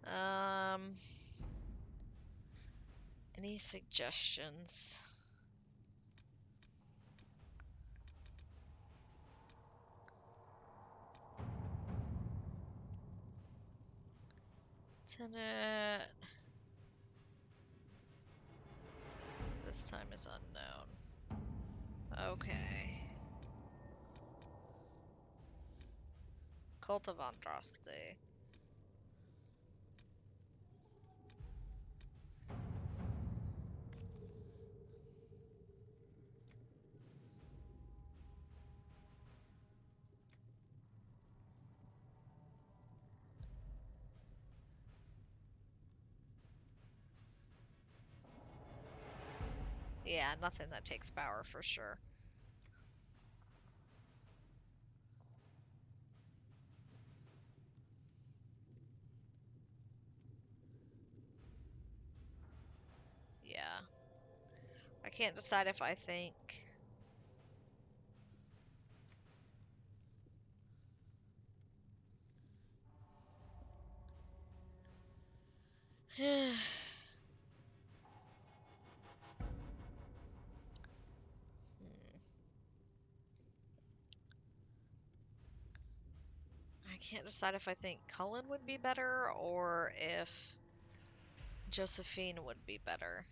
Um, any suggestions? Tenet. This time is unknown. Okay. Cult of Andraste. Yeah, nothing that takes power for sure. Yeah. I can't decide if I think... I can't decide if I think Cullen would be better or if Josephine would be better.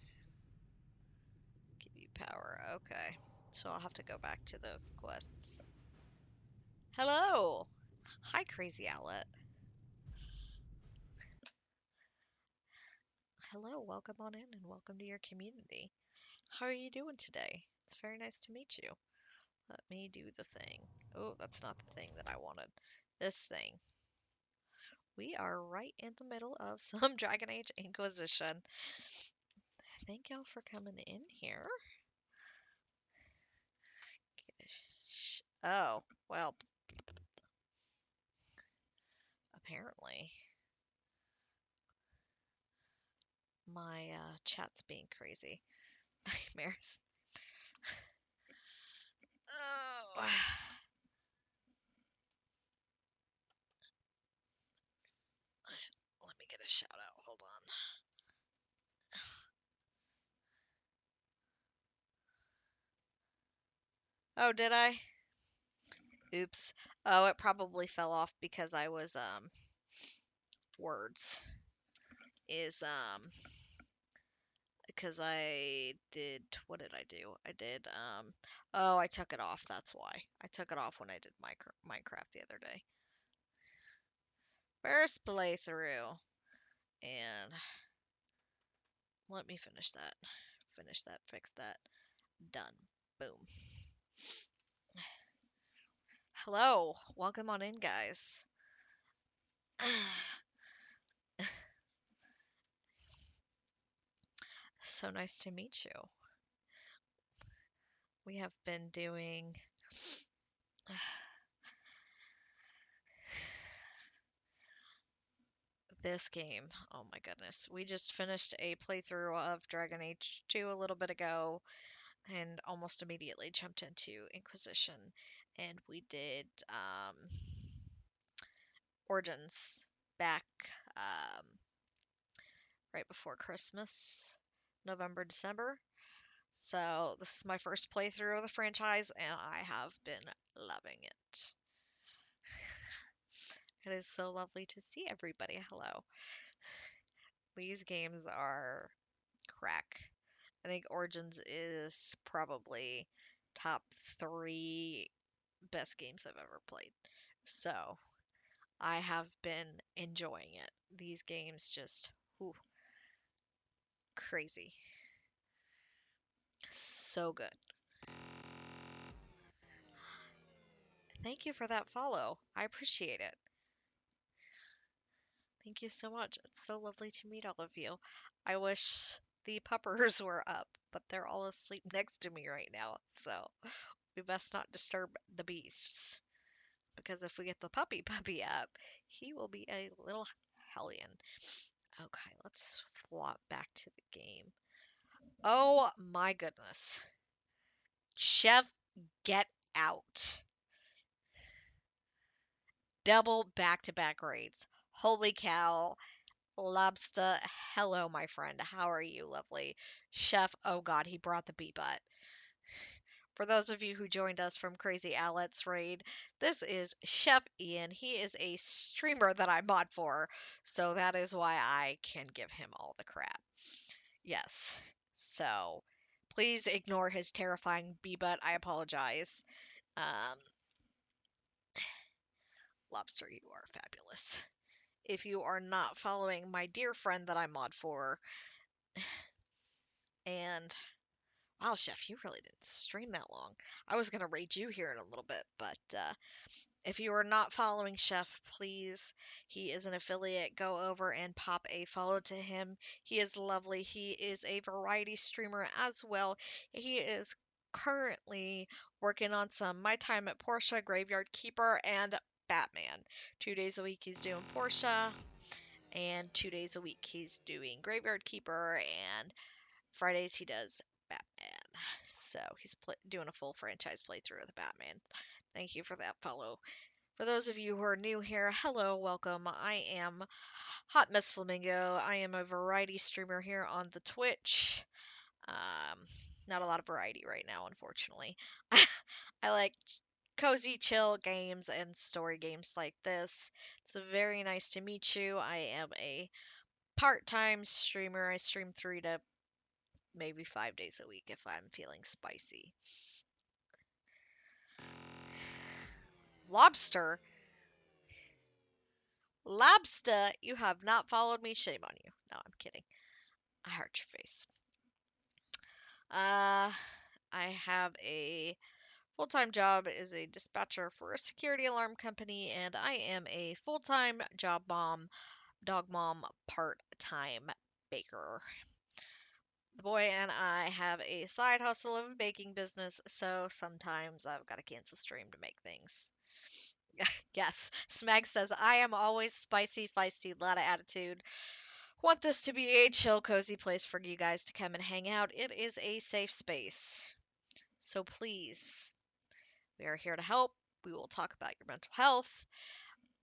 Give you power. Okay. So I'll have to go back to those quests. Hello! Hi, Crazy Owlet. Hello, welcome on in and welcome to your community. How are you doing today? It's very nice to meet you. Let me do the thing. Oh, that's not the thing that I wanted. This thing. We are right in the middle of some Dragon Age Inquisition. Thank y'all for coming in here. Oh, well. Apparently. My chat's being crazy. Nightmares. Oh. Let me get a shout out. Hold on. Oh, did I? Oops. Oh, it probably fell off because I was, words. Is, because I did, what did I do? I did, oh, I took it off. That's why. I took it off when I did Minecraft the other day. First playthrough. And let me finish that. Finish that, fix that. Done. Boom. Hello. Welcome on in, guys. So nice to meet you. We have been doing this game. Oh my goodness. We just finished a playthrough of Dragon Age 2 a little bit ago and almost immediately jumped into Inquisition. And we did Origins back right before Christmas, November, December. So this is my first playthrough of the franchise and I have been loving it. It is so lovely to see everybody. Hello. These games are crack. I think Origins is probably top 3 best games I've ever played. So, I have been enjoying it. These games just, ooh, crazy. So good. Thank you for that follow. I appreciate it. Thank you so much. It's so lovely to meet all of you. I wish the puppers were up, but they're all asleep next to me right now, so we best not disturb the beasts. Because if we get the puppy up, he will be a little hellion. Okay, let's flop back to the game. Oh my goodness. Chev, get out. Double back-to-back raids. Holy cow. Lobster, hello, my friend. How are you, lovely? Chef, oh god, he brought the bee butt. For those of you who joined us from Crazy Alex Raid, this is Chef Ian. He is a streamer that I mod for, so that is why I can give him all the crap. Yes. So, please ignore his terrifying bee butt. I apologize. Um, Lobster, you are fabulous. If you are not following my dear friend that I mod for, and wow, Chef, you really didn't stream that long. I was gonna raid you here in a little bit, but if you are not following Chef, please, he is an affiliate. Go over and pop a follow to him. He is lovely. He is a variety streamer as well. He is currently working on some My Time at Portia, Graveyard Keeper, and Batman. 2 days a week he's doing Portia, and 2 days a week he's doing Graveyard Keeper, and Fridays he does Batman. So he's doing a full franchise playthrough of the Batman. Thank you for that follow. For those of you who are new here, hello, welcome. I am Hot Mess Flamingo. I am a variety streamer here on the Twitch. Um, Not a lot of variety right now, unfortunately. I like cozy, chill games and story games like this. It's very nice to meet you. I am a part-time streamer. I stream 3 to maybe 5 days a week if I'm feeling spicy. Lobster? Lobster, you have not followed me. Shame on you. No, I'm kidding. I hurt your face. I have a full-time job as a dispatcher for a security alarm company, and I am a full-time job mom, dog mom, part-time baker. The boy and I have a side hustle of a baking business, so sometimes I've got to cancel stream to make things. Yes, Smag says, I am always spicy, feisty, lot of attitude. Want this to be a chill, cozy place for you guys to come and hang out. It is a safe space. So please, we are here to help. We will talk about your mental health.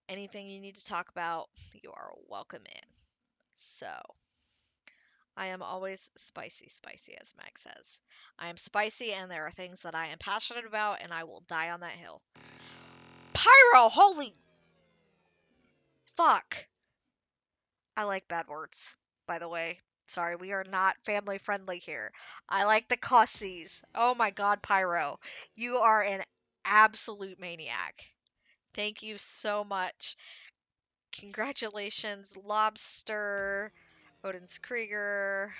Anything you need to talk about, you are welcome in. So, I am always spicy, spicy, as Mag says. I am spicy, and there are things that I am passionate about, and I will die on that hill. Pyro! Holy fuck! I like bad words, by the way. Sorry, we are not family friendly here. I like the cussies. Oh my god, Pyro. You are an absolute maniac. Thank you so much. Congratulations, Lobster, Odin's Krieger,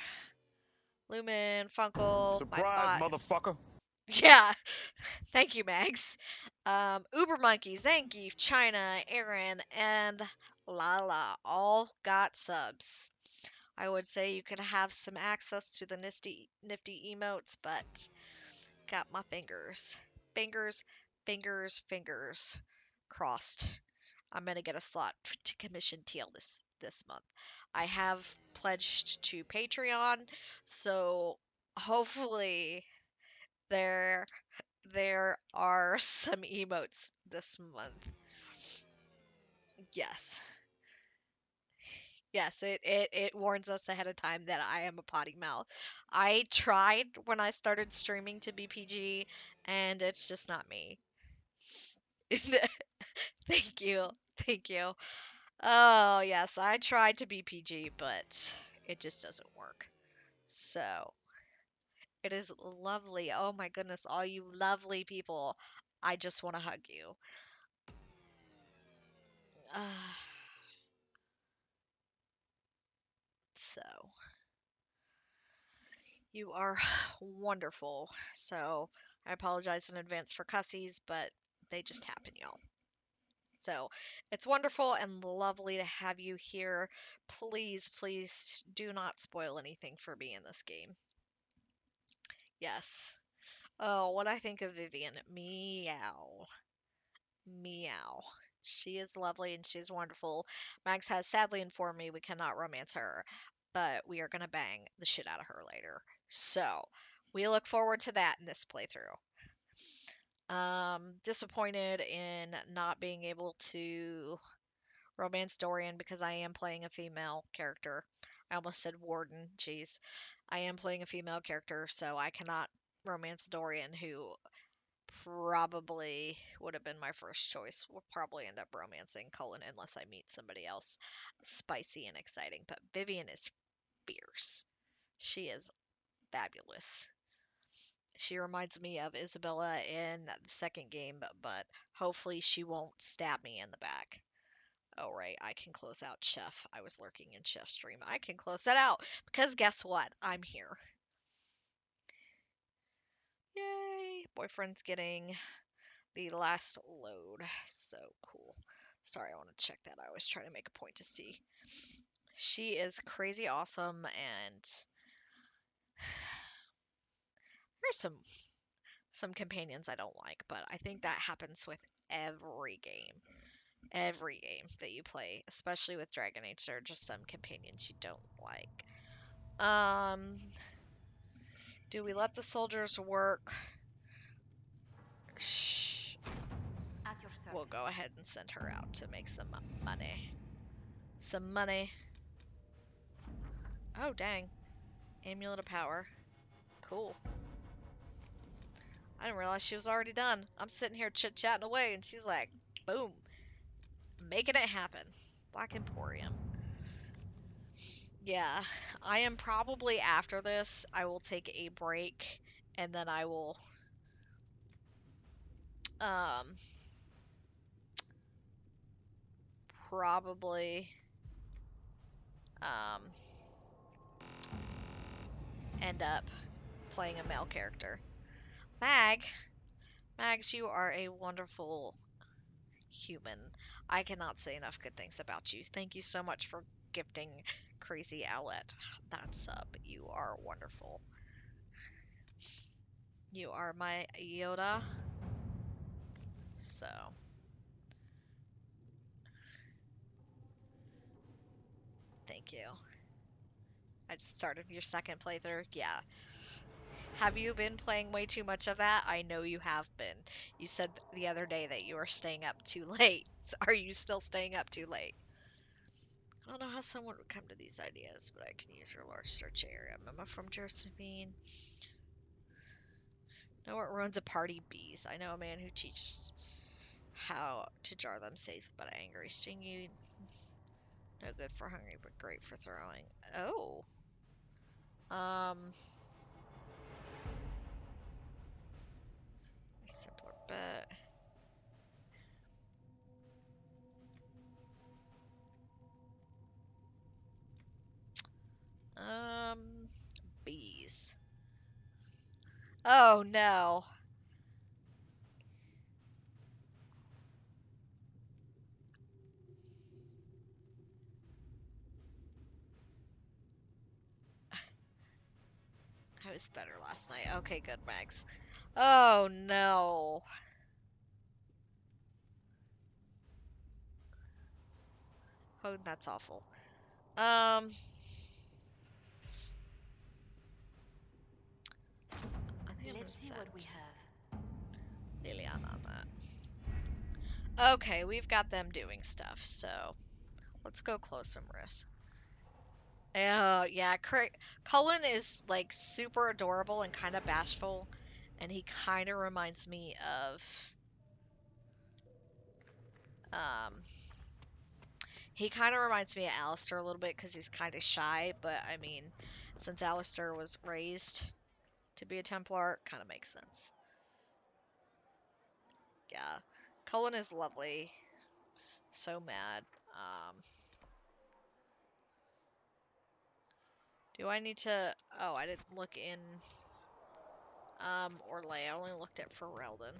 Lumen, Funkle, Surprise, my bot. motherfucker. Yeah. Thank you, Mags. Uber Monkey, Zangief, China, Aaron, and Lala all got subs. I would say you could have some access to the nifty emotes, but got my fingers crossed. I'm gonna get a slot to commission TL this month. I have pledged to Patreon, so hopefully there are some emotes this month. Yes. Yes, it warns us ahead of time that I am a potty mouth. I tried when I started streaming to be PG, and it's just not me. Thank you. Thank you. Oh, yes, I tried to be PG, but it just doesn't work. So, it is lovely. Oh my goodness, all you lovely people. I just want to hug you. So, you are wonderful. So, I apologize in advance for cussies, but they just happen, y'all. So, it's wonderful and lovely to have you here. Please, please do not spoil anything for me in this game. Yes. Oh, what I think of Vivian. Meow. Meow. She is lovely and she's wonderful. Max has sadly informed me we cannot romance her, but we are going to bang the shit out of her later. So, we look forward to that in this playthrough. Disappointed in not being able to romance Dorian because I am playing a female character. I almost said Warden, jeez. I am playing a female character, so I cannot romance Dorian, who probably would have been my first choice. Will probably end up romancing Cullen unless I meet somebody else spicy and exciting. But Vivian is fierce. She is fabulous. She reminds me of Isabella in the second game, but hopefully she won't stab me in the back. Oh, right, I can close out Chef. I was lurking in Chef's stream. I can close that out because guess what? I'm here. Yay! Boyfriend's getting the last load. So cool. Sorry, I want to check that. I always try to make a point to see. She is crazy awesome, and there's some companions I don't like, but I think that happens with every game. Every game that you play, especially with Dragon Age, there are just some companions you don't like. Do we let the soldiers work? Shh. We'll go ahead and send her out to make some money. Some money. Oh, dang. Amulet of Power. Cool. I didn't realize she was already done. I'm sitting here chit-chatting away, and she's like, boom. Making it happen. Black Emporium. Yeah, I am probably after this, I will take a break, and then I will, probably, end up playing a male character. Mags, you are a wonderful human. I cannot say enough good things about you. Thank you so much for gifting Crazy Owlet that sub. You are wonderful. You are my Yoda. So. Thank you. I just started your second playthrough. Yeah. Have you been playing way too much of that? I know you have been. You said the other day that you were staying up too late. Are you still staying up too late? I don't know how someone would come to these ideas, but I can use your large search area. Memo from Josephine. Know what ruins a party? Bees. I know a man who teaches how to jar them safe but angry. Sting you. No good for hungry, but great for throwing. Oh. Simpler bet. Bees. Oh no. I was better last night. Okay, good, Max. Oh no. Oh, that's awful. I think Let's see what we have. Liliana on that. Okay, we've got them doing stuff, so let's go close some risks. Yeah, Cullen is like super adorable and kind of bashful, and he kind of reminds me of he kind of reminds me of Alistair a little bit because he's kind of shy, but I mean, since Alistair was raised to be a Templar, kind of makes sense. Yeah, Cullen is lovely. So mad. Do I need to... Oh, I didn't look in... Orlais. I only looked at Ferelden.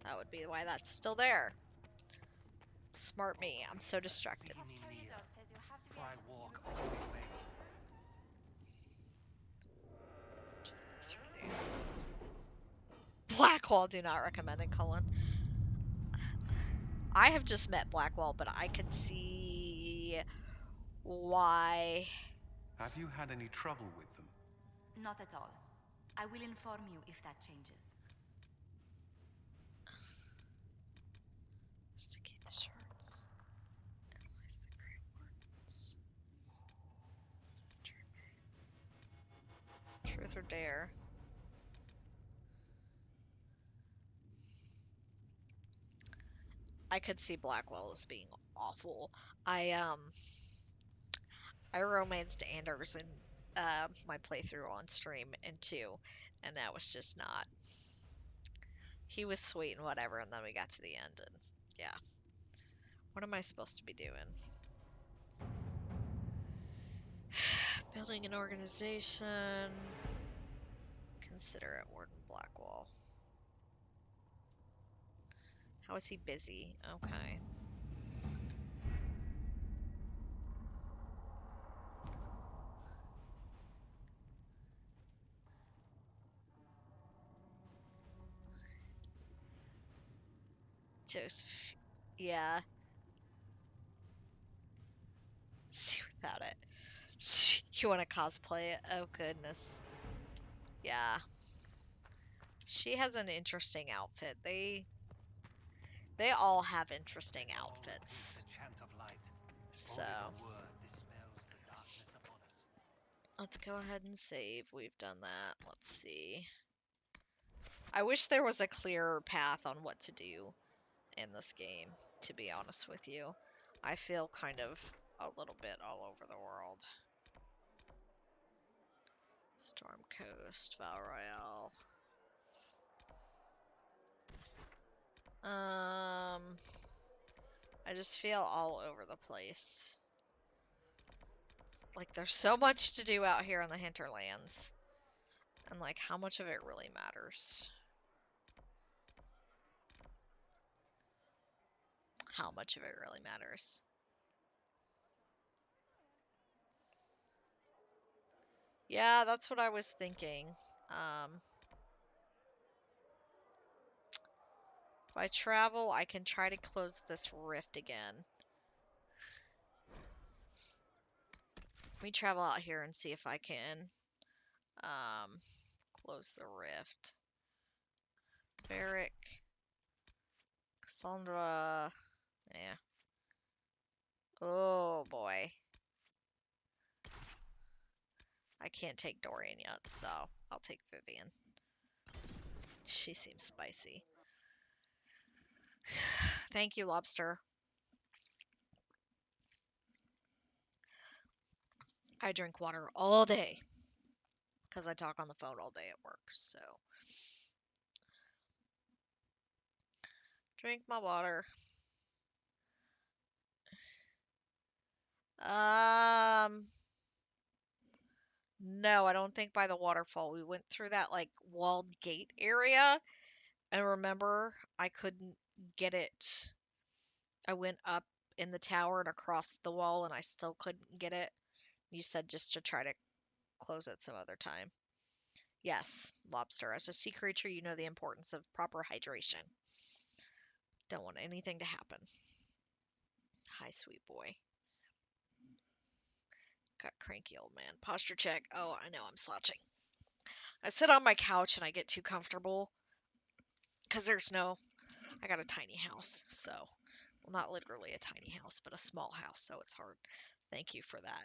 That would be why that's still there. Smart me. I'm so distracted. Blackwall, do not recommend in Cullen. I have just met Blackwall, but I can see why. Have you had any trouble with them? Not at all. I will inform you if that changes. Truth or dare? I could see Blackwell as being awful. I romanced Anders in my playthrough on stream in 2, and that was just not. He was sweet and whatever, and then we got to the end, and yeah. What am I supposed to be doing? Building an organization. Consider it Warden Blackwall. How is he busy? Okay. Joseph. Yeah. See without it. You want to cosplay it? Oh, goodness. Yeah. She has an interesting outfit. They all have interesting outfits. So let's go ahead and save. We've done that. Let's see. I wish there was a clearer path on what to do in this game, to be honest with you. I feel kind of a little bit all over the world. Storm Coast, Val Royale. I just feel all over the place. Like, there's so much to do out here in the hinterlands. And, like, how much of it really matters? How much of it really matters? Yeah, that's what I was thinking. If I travel, I can try to close this rift again. Let me travel out here and see if I can close the rift. Barrick, Cassandra, yeah. Oh boy. I can't take Dorian yet, so I'll take Vivian. She seems spicy. Thank you, Lobster. I drink water all day because I talk on the phone all day at work, so drink my water. No, I don't think by the waterfall. We went through that like walled gate area, and remember, I couldn't get it. I went up in the tower and across the wall, and I still couldn't get it. You said just to try to close it some other time. Yes, Lobster. As a sea creature, you know the importance of proper hydration. Don't want anything to happen. Hi, sweet boy. Got cranky old man. Posture check. Oh, I know I'm slouching. I sit on my couch and I get too comfortable because I got a tiny house, so, well, not literally a tiny house, but a small house, so it's hard. Thank you for that.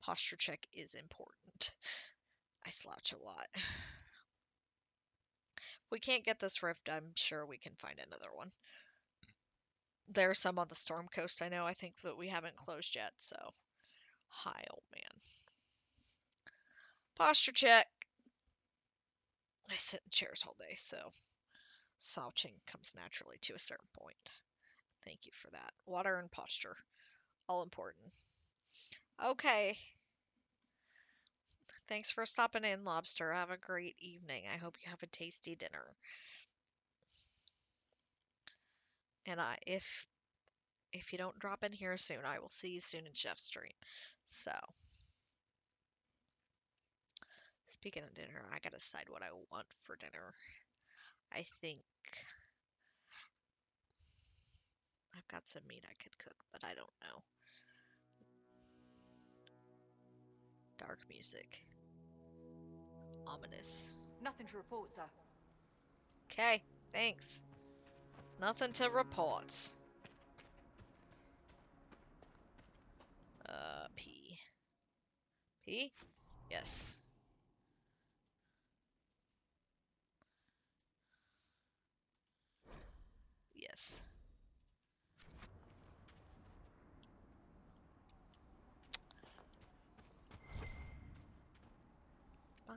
Posture check is important. I slouch a lot. If we can't get this rift, I'm sure we can find another one. There are some on the Storm Coast, I know. I think that we haven't closed yet, so. Hi, old man. Posture check. I sit in chairs all day, so slouching comes naturally to a certain point. Thank you for that. Water and posture. All important. Okay. Thanks for stopping in, Lobster. Have a great evening. I hope you have a tasty dinner. And if you don't drop in here soon, I will see you soon in Chef's stream. So, speaking of dinner, I gotta decide what I want for dinner. I think I've got some meat I could cook, but I don't know. Dark music. Ominous. Nothing to report, sir. Okay, thanks. Nothing to report. P. P? Yes.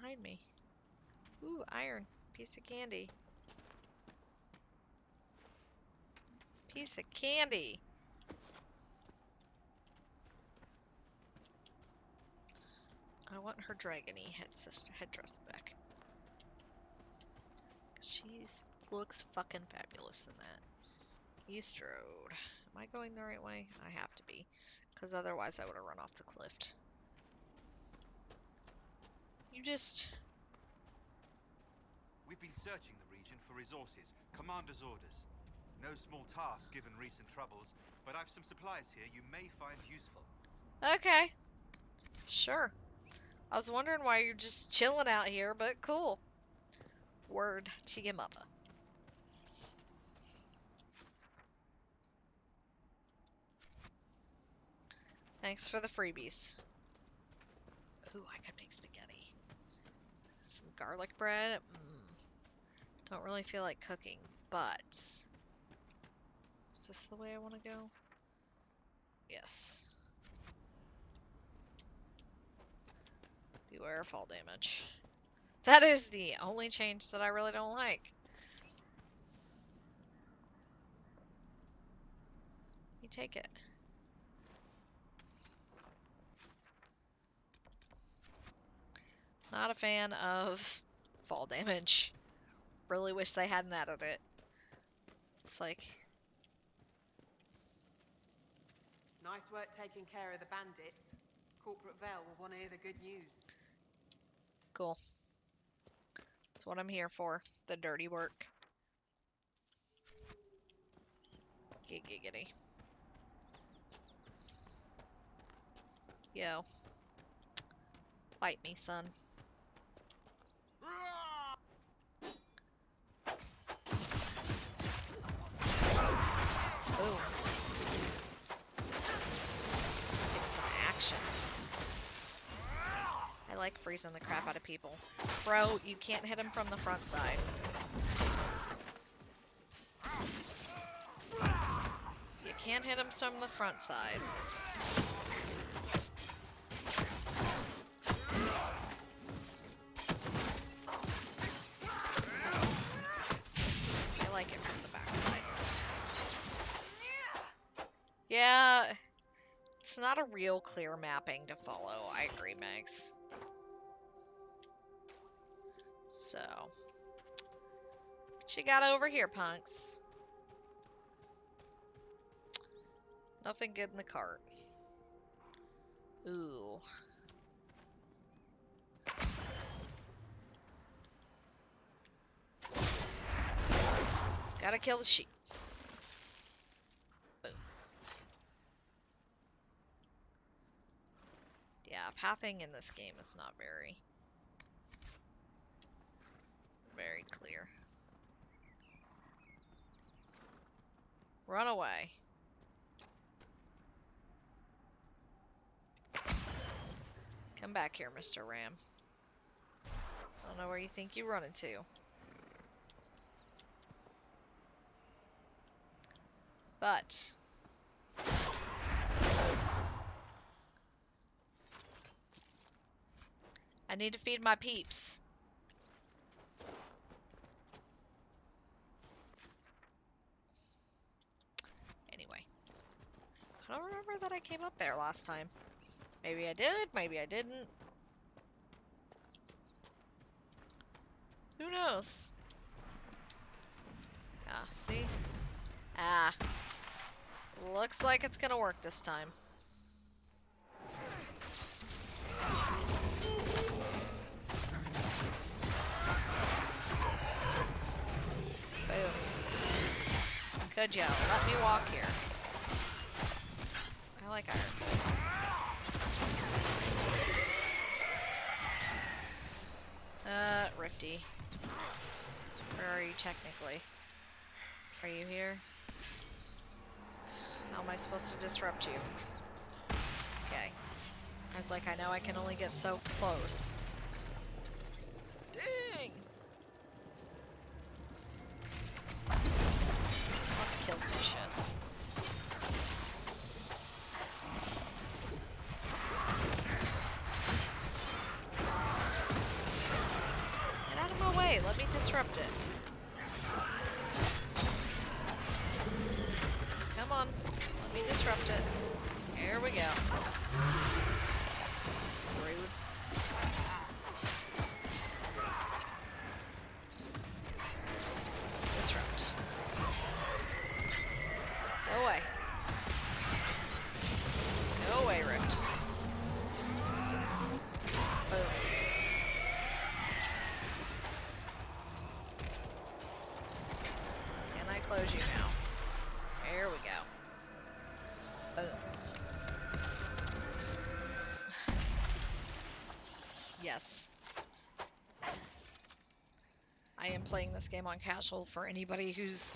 behind me? Ooh, iron. Piece of candy. Piece of candy. I want her dragony headdress back. She looks fucking fabulous in that. East Road. Am I going the right way? I have to be. Because otherwise I would have run off the cliff. You just... We've been searching the region for resources. Commander's orders. No small task given recent troubles, but I've some supplies here you may find useful. Okay. Sure. I was wondering why you're just chilling out here, but cool. Word to your mother. Thanks for the freebies. Ooh, I could make spaghetti. Some garlic bread. Don't really feel like cooking, but... Is this the way I want to go? Yes. Beware fall damage. That is the only change that I really don't like. You take it. Not a fan of fall damage. Really wish they hadn't added it. It's like... Nice work taking care of the bandits. Corporate Vale will want to hear the good news. Cool. That's what I'm here for. The dirty work. Giggity. Yo. Bite me, son. Boom. Get some action. I like freezing the crap out of people. Bro, you can't hit him from the front side. You can't hit him from the front side. I like it from the back side. Yeah, it's not a real clear mapping to follow. I agree, Megs. So, what you got over here, punks? Nothing good in the cart. Ooh. Gotta kill the sheep. Boom. Yeah, pathing in this game is not very clear. Run away. Come back here, Mr. Ram. I don't know where you think you're running to. But I need to feed my peeps. Anyway, I don't remember that I came up there last time. Maybe I did, maybe I didn't. Who knows? Ah, see? Ah. Looks like it's gonna work this time. Boom. Could you let me walk here? I like iron. Rifty. Where are you technically? Are you here? How am I supposed to disrupt you? Okay. I was like, I know I can only get so close. Dang! Let's kill some shit. disrupt it. Come on. Let me disrupt it. Here we go. Rude. Disrupt. Go away. Go away, Rift. Boom. Can I close you now? There we go. Boom. Yes. I am playing this game on casual for anybody who's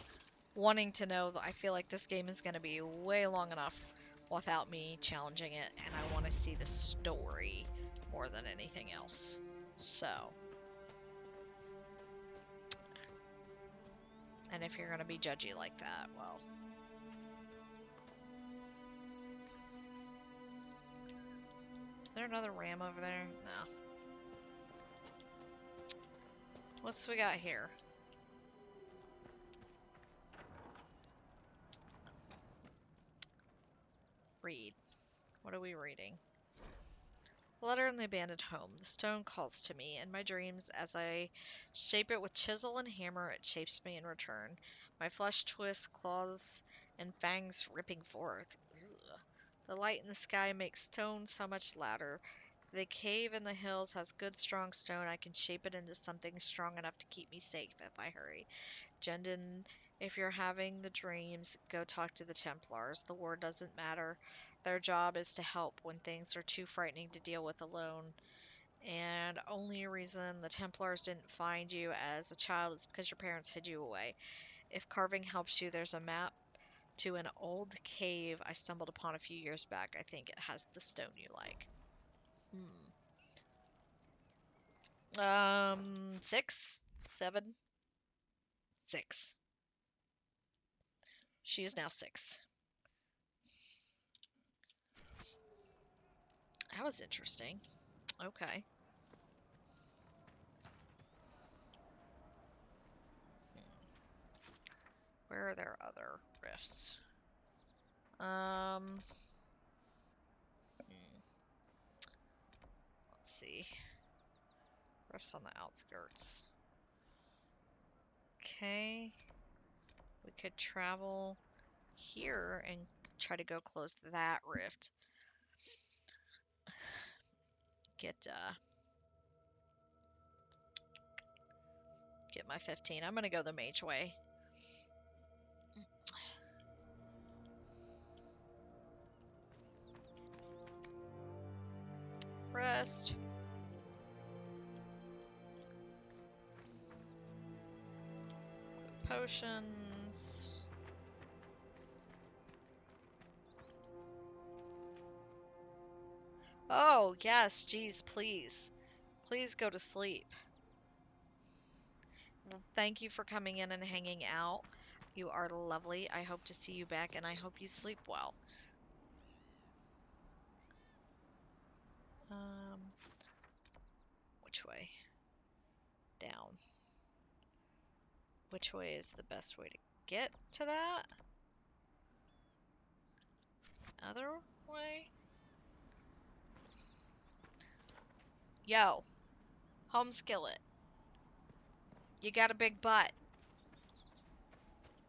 wanting to know that I feel like this game is going to be way long enough without me challenging it, and I want to see the story more than anything else. So. And if you're going to be judgy like that, well. Is there another ram over there? No. What's we got here? Read. What are we reading? Letter in the abandoned home. The stone calls to me in my dreams. As I shape it with chisel and hammer, it shapes me in return. My flesh twists, claws, and fangs ripping forth. Ugh. The light in the sky makes stone so much louder. The cave in the hills has good strong stone. I can shape it into something strong enough to keep me safe if I hurry. Jendon, if you're having the dreams, go talk to the Templars. The war doesn't matter. Their job is to help when things are too frightening to deal with alone. And only reason the Templars didn't find you as a child is because your parents hid you away. If carving helps you, there's a map to an old cave I stumbled upon a few years back. I think it has the stone you like. 6, 7, 6. She is now 6. That was interesting. Okay. Where are there other rifts? Let's see. Rifts on the outskirts. Okay. We could travel here and try to go close that rift. Get my 15. I'm gonna go the mage way. Rest. Potions. Oh, yes, geez, please. Please go to sleep. Well, thank you for coming in and hanging out. You are lovely. I hope to see you back, and I hope you sleep well. Which way? Down. Which way is the best way to get to that? Other way? Yo. Home skillet. You got a big butt.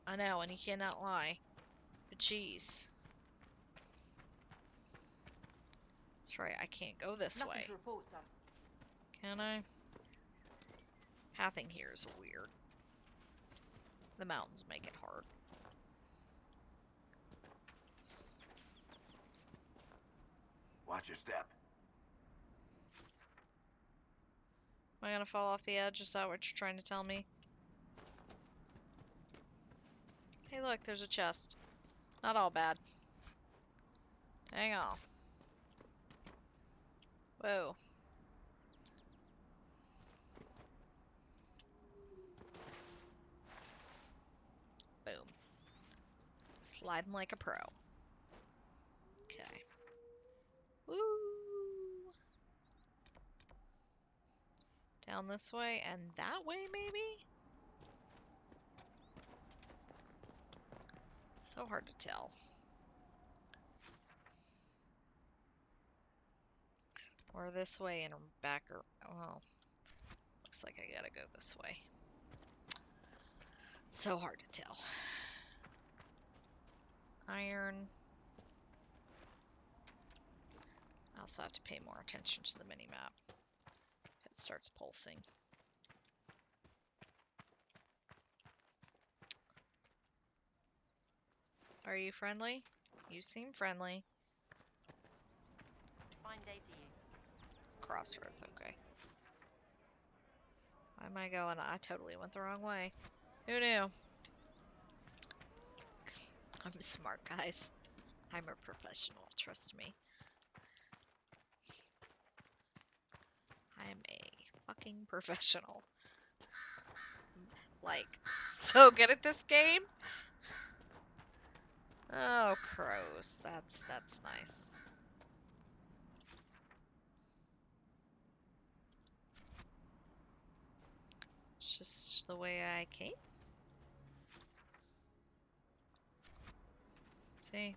I know, and you cannot lie. But jeez. That's right, I can't go this Nothing way. to report, sir. Can I? Pathing here is weird. The mountains make it hard. Watch your step. Am I gonna fall off the edge? Is that what you're trying to tell me? Hey look, there's a chest. Not all bad. Hang on. Whoa. Boom. Sliding like a pro. Okay. Woo! Down this way and that way, maybe? So hard to tell. Or this way and back, or well, looks like I gotta go this way. So hard to tell. Iron. I also have to pay more attention to the mini-map. It starts pulsing. Are you friendly? You seem friendly. Fine day to you. Crossroads, okay. Why am I going? I totally went the wrong way. Who knew? I'm smart, guys. I'm a professional, trust me. I am a fucking professional. Like, so good at this game. Oh, crows. That's nice. It's just the way I came. See?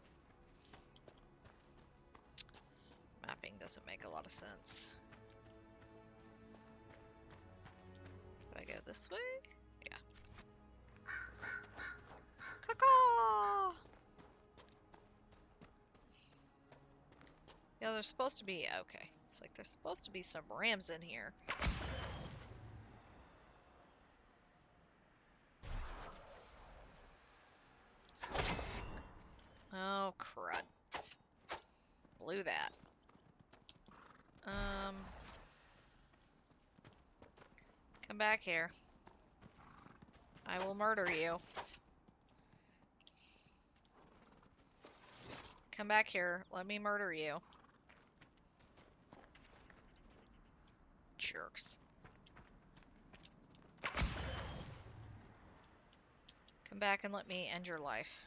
Mapping doesn't make a lot of sense. Do I go this way? Yeah. Caw-caw! Yeah, there's supposed to be... Okay. It's like there's supposed to be some rams in here. Oh, crud. Blew that. Come back here. I will murder you. Come back here. Let me murder you. Jerks. Come back and let me end your life.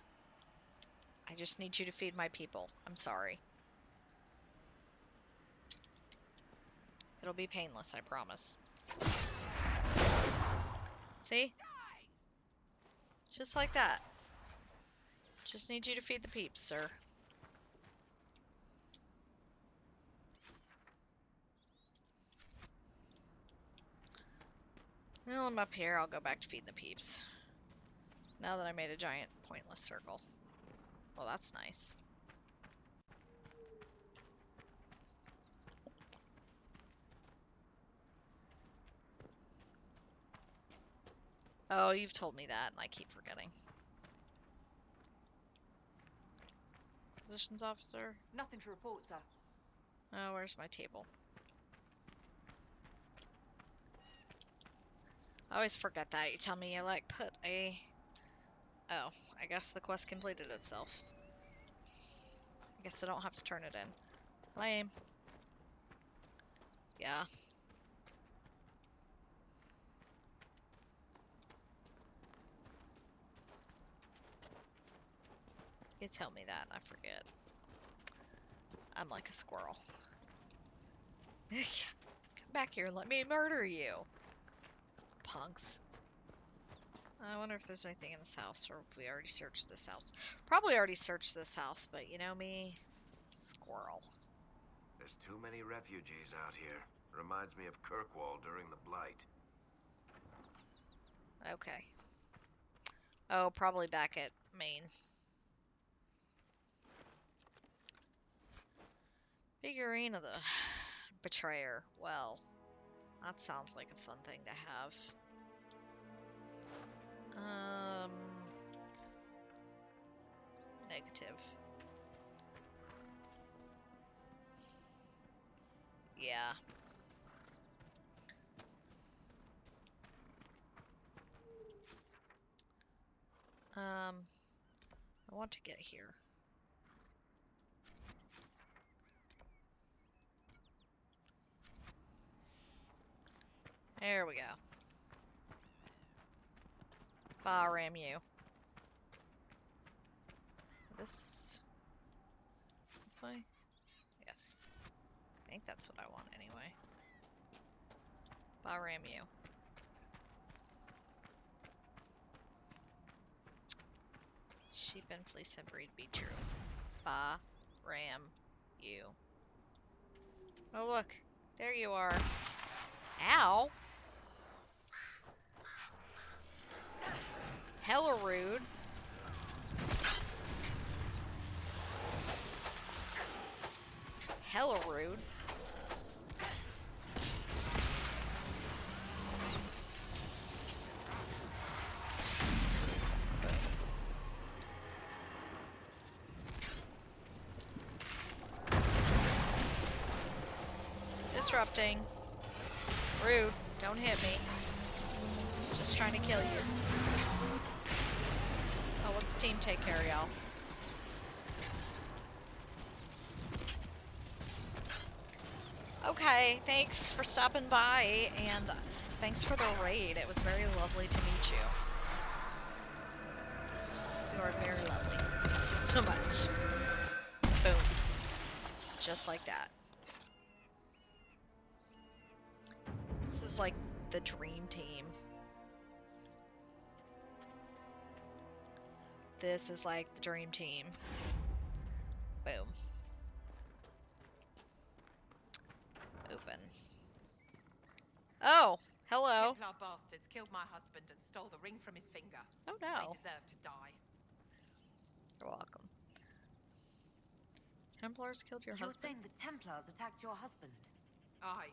I just need you to feed my people. I'm sorry. It'll be painless, I promise. See? Just like that. Just need you to feed the peeps, sir. Well, I'm up here. I'll go back to feeding the peeps. Now that I made a giant pointless circle. Well, that's nice. Oh, you've told me that, and I keep forgetting. Positions officer? Nothing to report, sir. Oh, where's my table? I always forget that. You tell me you like put a... Oh, I guess the quest completed itself. I guess I don't have to turn it in. Lame. Yeah. You tell me that and I forget. I'm like a squirrel. Come back here and let me murder you. Punks. I wonder if there's anything in this house, or if we already searched this house. Probably already searched this house, but you know me, squirrel. There's too many refugees out here. Reminds me of Kirkwall during the Blight. Okay. Oh, probably back at Maine. Figurine of the Betrayer. Well, that sounds like a fun thing to have. Negative. Yeah. I want to get here. There we go. Ram you. This way? Yes. I think that's what I want anyway. Ram you. sheep and fleece and breed be true. Ba, ram, you. Oh look, there you are. Ow! Hella rude. Hella rude. Disrupting. Rude. Don't hit me. Just trying to kill you. Oh, let's team take care of y'all. Okay, thanks for stopping by, and thanks for the raid. It was very lovely to meet you. You are very lovely. Thank you so much. Boom. Just like that. This is like the dream team. This is like the dream team. Boom. Open. Oh, hello. Templar bastards killed my husband and stole the ring from his finger. Oh no. They deserve to die. You're welcome. Templars killed your You're husband? saying the Templars attacked your husband? Aye.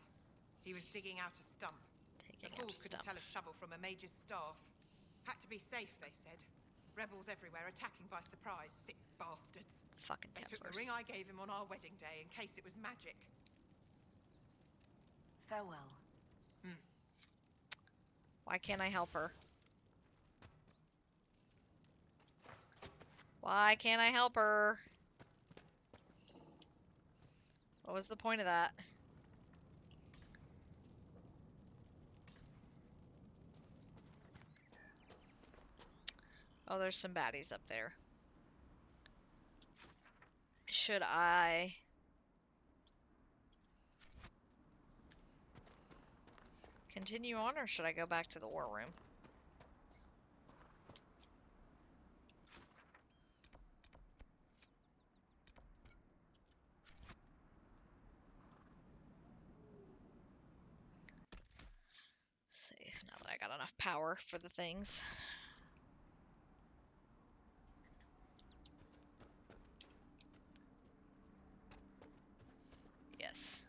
He was digging out a stump. Taking the out a fools couldn't stump. tell a shovel from a mage's staff. Had to be safe, they said. Rebels everywhere attacking by surprise, sick bastards. Fucking They Templars. took the ring I gave him on our wedding day in case it was magic. Farewell. Why can't I help her? Why can't I help her? What was the point of that? Oh, there's some baddies up there. Should I... continue on, or should I go back to the war room? Let's see, now that I got enough power for the things. Yes.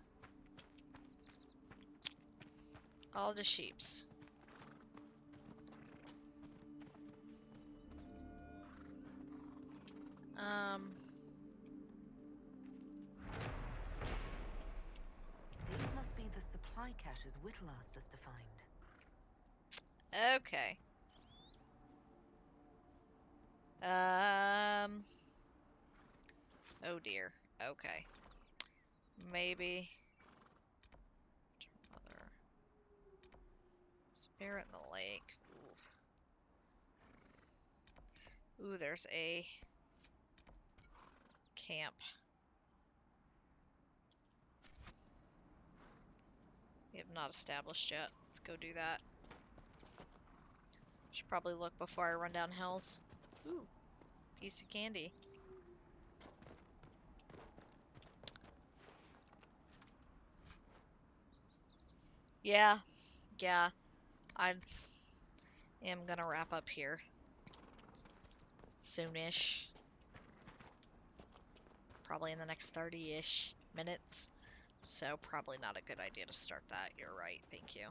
All the sheeps. These must be the supply caches Whittle asked us to find. Okay. Oh dear. Okay. Maybe. Mother. Spirit in the lake. Ooh. Ooh, there's a camp. We have not established yet. Let's go do that. Should probably look before I run down hills. Ooh, piece of candy. Yeah, I am gonna wrap up here soonish. Probably in the next 30-ish minutes. So probably not a good idea to start that. You're right. Thank you.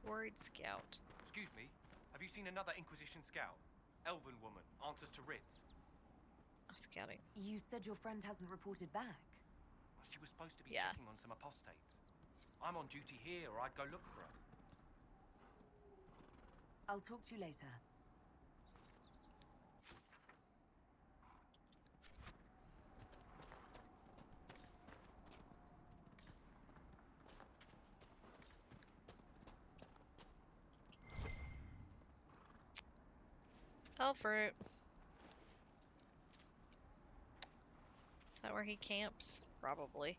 Worried scout. Excuse me, have you seen another Inquisition scout? Elven woman, answers to writs. Scouting. You said your friend hasn't reported back. Well, she was supposed to be checking on some apostates. I'm on duty here, or I'd go look for her. I'll talk to you later. Elfroot. Is that where he camps? Probably.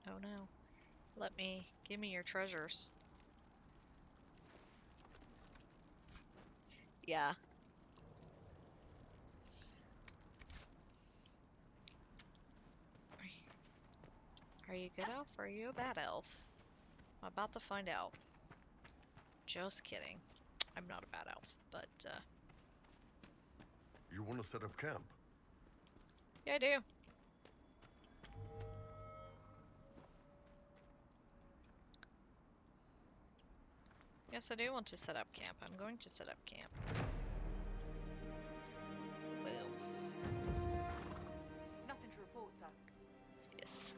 Oh no. Give me your treasures. Yeah. Are you a good elf or are you a bad elf? I'm about to find out. Just kidding. I'm not a bad elf, but, You want to set up camp? yeah, I do. Yes, I do want to set up camp. I'm going to set up camp. Boom. Nothing to report, sir. Yes.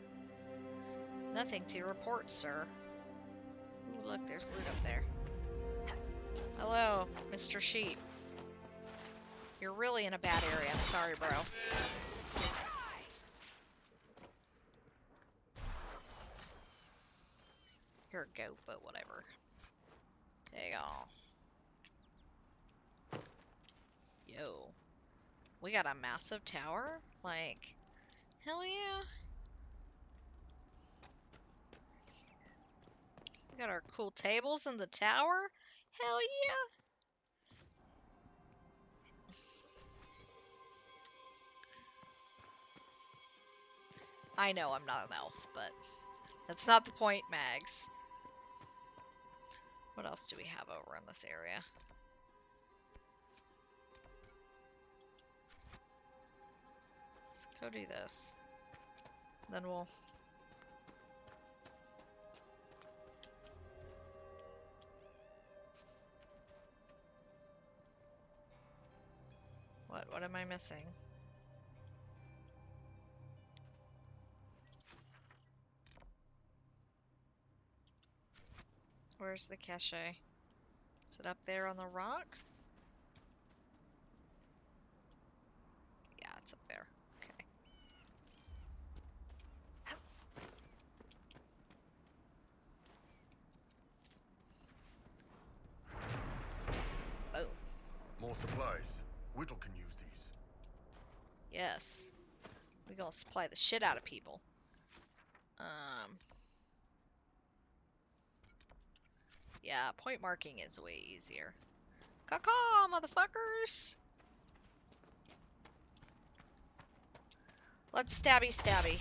Nothing to report, sir. Ooh, look, there's loot up there. Hello, Mr. Sheep. You're really in a bad area. I'm sorry, bro. You're a goat, but whatever. There you go. Yo. We got a massive tower? Like, hell yeah. We got our cool tables in the tower? Hell yeah. I know I'm not an elf, but that's not the point, Mags. What else do we have over in this area? Let's go do this. Then we'll... What am I missing? Where's the cache? Is it up there on the rocks? Yeah, it's up there. Okay. Boom. More supplies. Whittle can use these. Yes. We gonna supply the shit out of people. Yeah, point marking is way easier. Caw-caw, motherfuckers! Let's stabby stabby.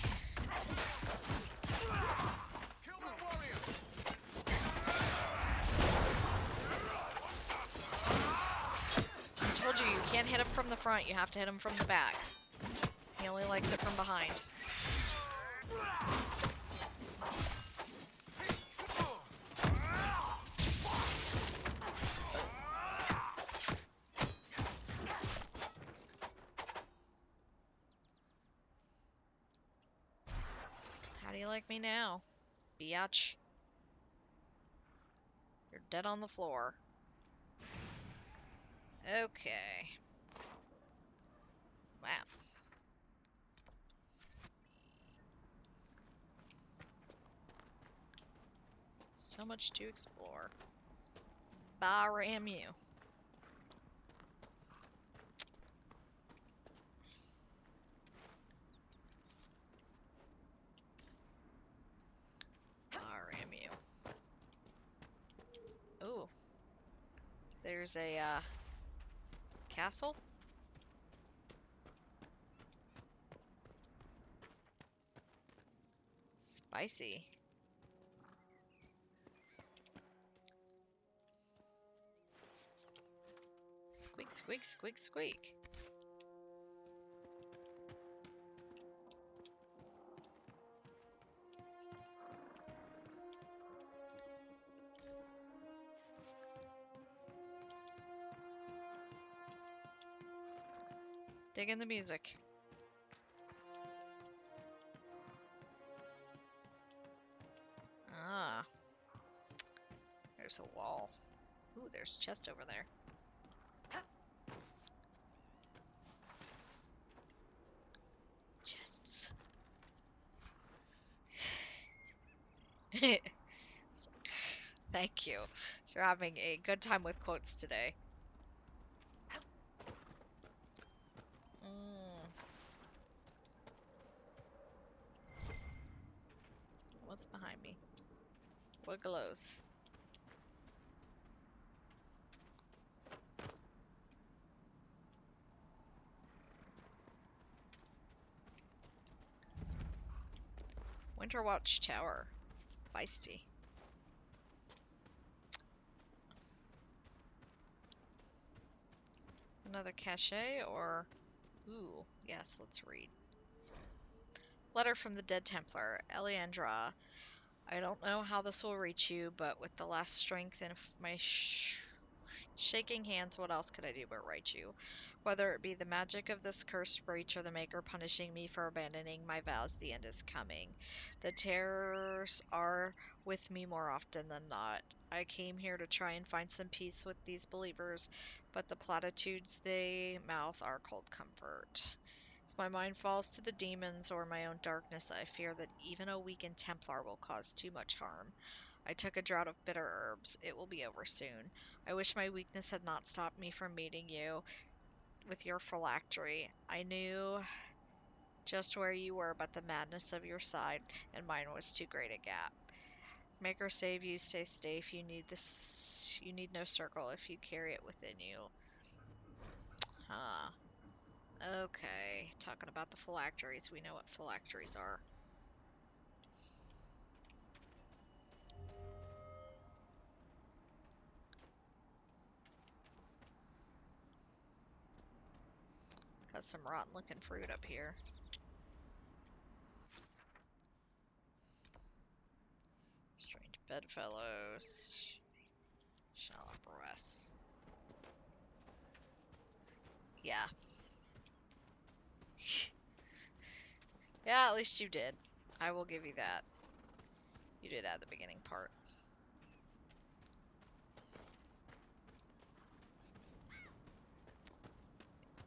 I told you, you can't hit him from the front, you have to hit him from the back. He only likes it from behind. How do you like me now, biatch? You're dead on the floor. Okay. Wow. So much to explore. Baramu. Baramu. Ooh. There's a, castle? Spicy. Squeak, squeak, squeak, squeak. Dig in the music. Ah. There's a wall. Ooh, there's a chest over there. Chests. Thank you. You're having a good time with quotes today. What's behind me? What glows? Winter Watch Tower. Feisty. Another cachet or... Ooh, yes, let's read. Letter from the Dead Templar, Eliandra. I don't know how this will reach you, but with the last strength in my shaking hands, what else could I do but write you? Whether it be the magic of this cursed breach or the Maker punishing me for abandoning my vows, the end is coming. The terrors are with me more often than not. I came here to try and find some peace with these believers, but the platitudes they mouth are cold comfort. If my mind falls to the demons or my own darkness, I fear that even a weakened Templar will cause too much harm. I took a draught of bitter herbs. It will be over soon. I wish my weakness had not stopped me from meeting you with your phylactery. I knew just where you were, but the madness of your side and mine was too great a gap. Maker save you, stay safe. You need this. You need no circle if you carry it within you. Huh. Okay, talking about the phylacteries, we know what phylacteries are. Got some rotten looking fruit up here. Strange bedfellows. Shallow breasts. Yeah. Yeah, at least you did. I will give you that. You did add the beginning part.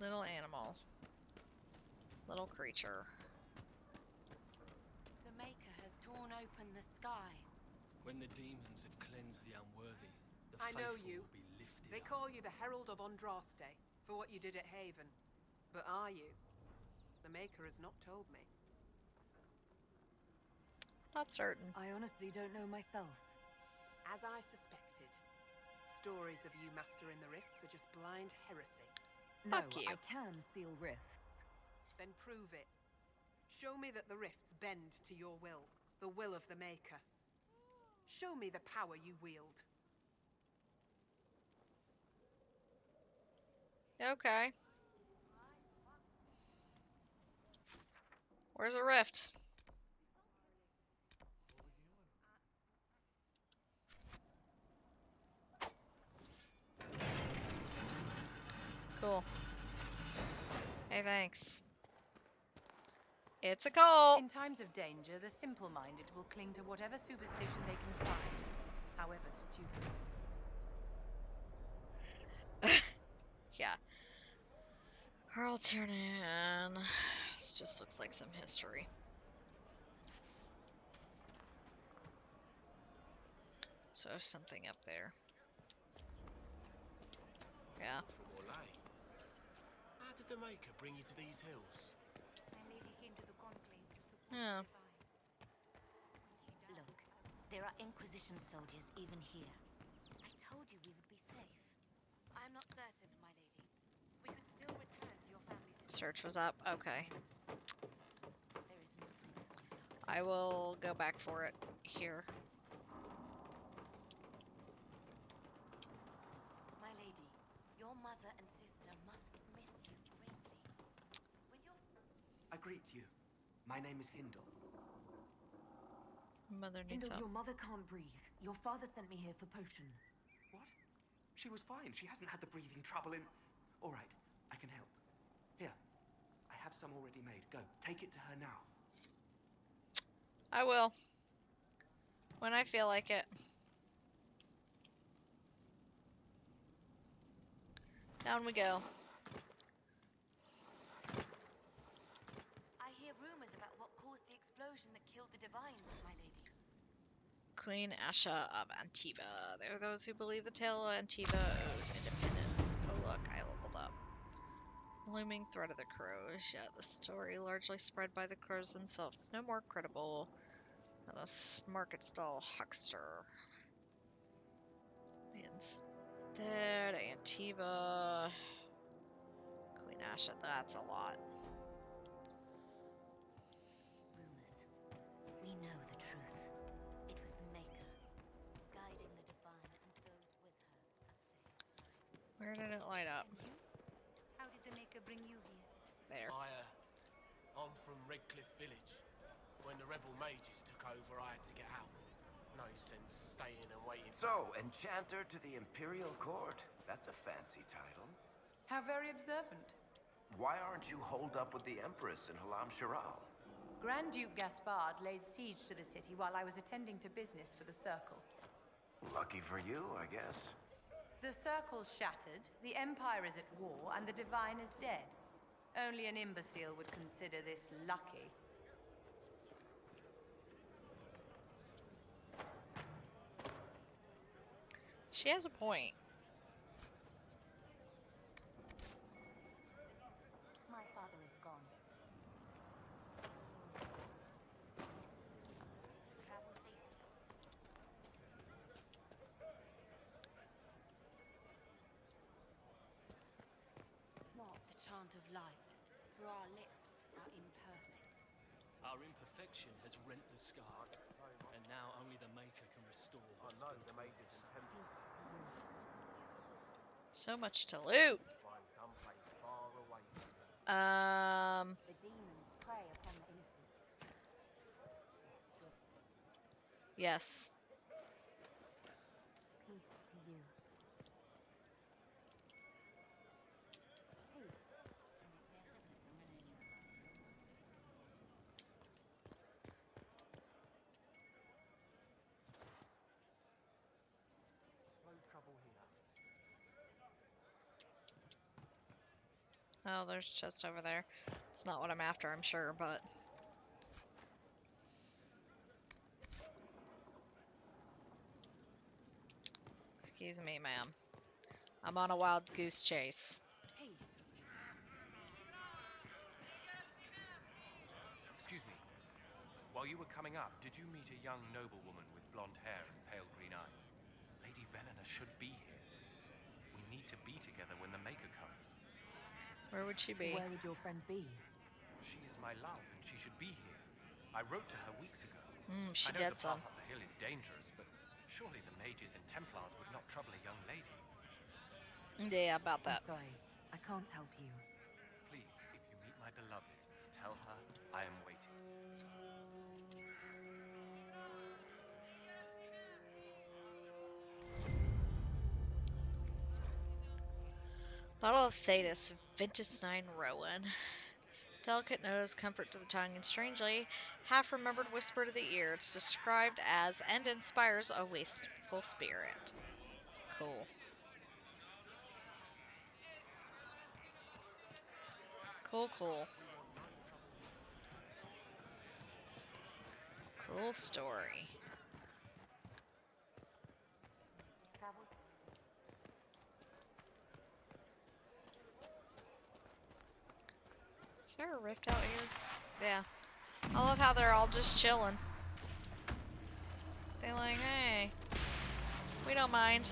Little animal. Little creature. The Maker has torn open the sky. When the demons have cleansed the unworthy, the I know faithful you. will be lifted They up. call you the Herald of Andraste for what you did at Haven. But are you? The Maker has not told me. Not certain. I honestly don't know myself. As I suspected, stories of you mastering the rifts are just blind heresy. No, Fuck you. I can seal rifts. Then prove it. Show me that the rifts bend to your will, the will of the Maker. Show me the power you wield. Okay. Where's a rift? Cool. Hey, thanks. It's a cult! In times of danger, the simple-minded will cling to whatever superstition they can find, however stupid. Yeah. Carl Tiernan. This just looks like some history. So something up there. Yeah. From Orlais. How did the Maker bring you to these hills? My lady came to the conclave to support Yeah. the divine. Look, there are Inquisition soldiers even here. I told you we would be safe. I'm not certain, my lady. We could still return to your family's... Search was up. Okay. There is nothing. I will go back for it here. My lady, your mother and sister must miss you greatly. When you're... I greet you. My name is Hindle. Mother needs Hindle, help. your mother can't breathe. Your father sent me here for potion. What? She was fine. She hasn't had the breathing trouble in... All right, I can help. Here, I have some already made. Go, take it to her now. I will. When I feel like it. Down we go. I hear rumors about what caused the explosion that killed the divines, my lady. Queen Asha of Antiva. There are those who believe the tale of Antiva owes independence. Oh look, I leveled up. Looming threat of the crows. Yet the story largely spread by the crows themselves. No more credible And a market stall huckster. Instead, Antiva. Queen Asha, that's a lot. Rumors. We know the truth. It was the Maker, guiding the Divine and those with her up to his side. Where did it light up? How did the Maker bring you here? There. I'm from Redcliffe Village. When the rebel mages took over, I had to get out. No sense staying and waiting. So, Enchanter to the Imperial Court. That's a fancy title. How very observant. Why aren't you holed up with the Empress in Halam Shiral? Grand Duke Gaspard laid siege to the city while I was attending to business for the Circle. Lucky for you, I guess. The Circle's shattered, the Empire is at war, and the Divine is dead. Only an imbecile would consider this lucky. She has a point. My father is gone. Travel safely. The chant of light, for our lips are imperfect. Our imperfection has rent the sky, and now only the Maker can restore. I know the Maker's temple. So much to loot. The demons prey upon the innocent. Yes. Peace to you. Oh, there's a chest over there. It's not what I'm after, I'm sure, but... Excuse me, ma'am. I'm on a wild goose chase. Excuse me. While you were coming up, did you meet a young noblewoman with blonde hair and pale green eyes? Lady Venona should be here. We need to be together when the Maker comes. Where would she be? Where would your friend be? She is my love, and she should be here. I wrote to her weeks ago. She I know did the some. path up the hill is dangerous, but surely the mages and Templars would not trouble a young lady. Yeah, about that. I'm sorry, I can't help you. Please, if you meet my beloved, tell her I am waiting. Bottle of Thetis, Ventus 9 Rowan. Delicate nose, comfort to the tongue, and strangely, half-remembered whisper to the ear. It's described as, and inspires a wasteful spirit. Cool. Cool. Cool story. Is there a rift out here? Yeah. I love how they're all just chilling. They're like, hey, we don't mind.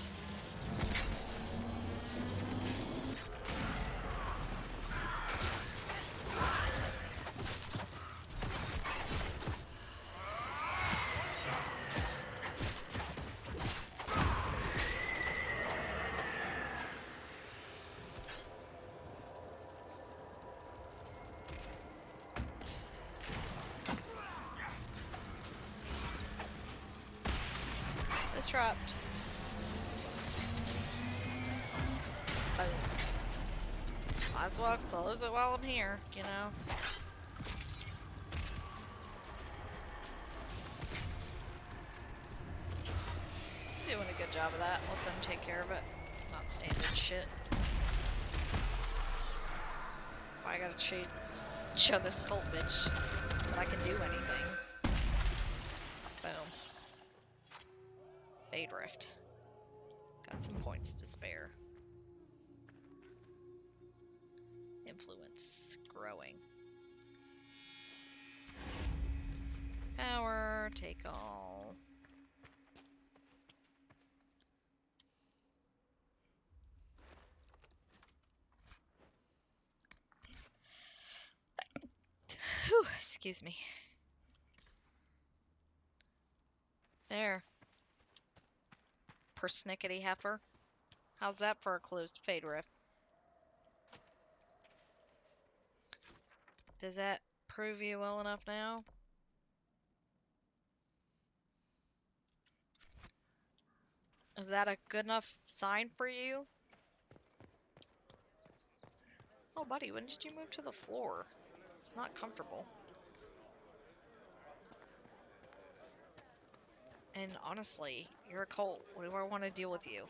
Disrupt. Boom. Might as well close it while I'm here, you know? Doing a good job of that. Let them take care of it. Not standard shit. Why I gotta show this cult bitch that I can do anything. Boom. Fade Rift. Got some points to spare. Influence growing. Power winner take all. Whew, excuse me. There. Persnickety heifer. How's that for a closed fade rift? Does that prove you well enough now? Is that a good enough sign for you? Oh, buddy, when did you move to the floor? It's not comfortable. And honestly, you're a cult. What do I want to deal with you?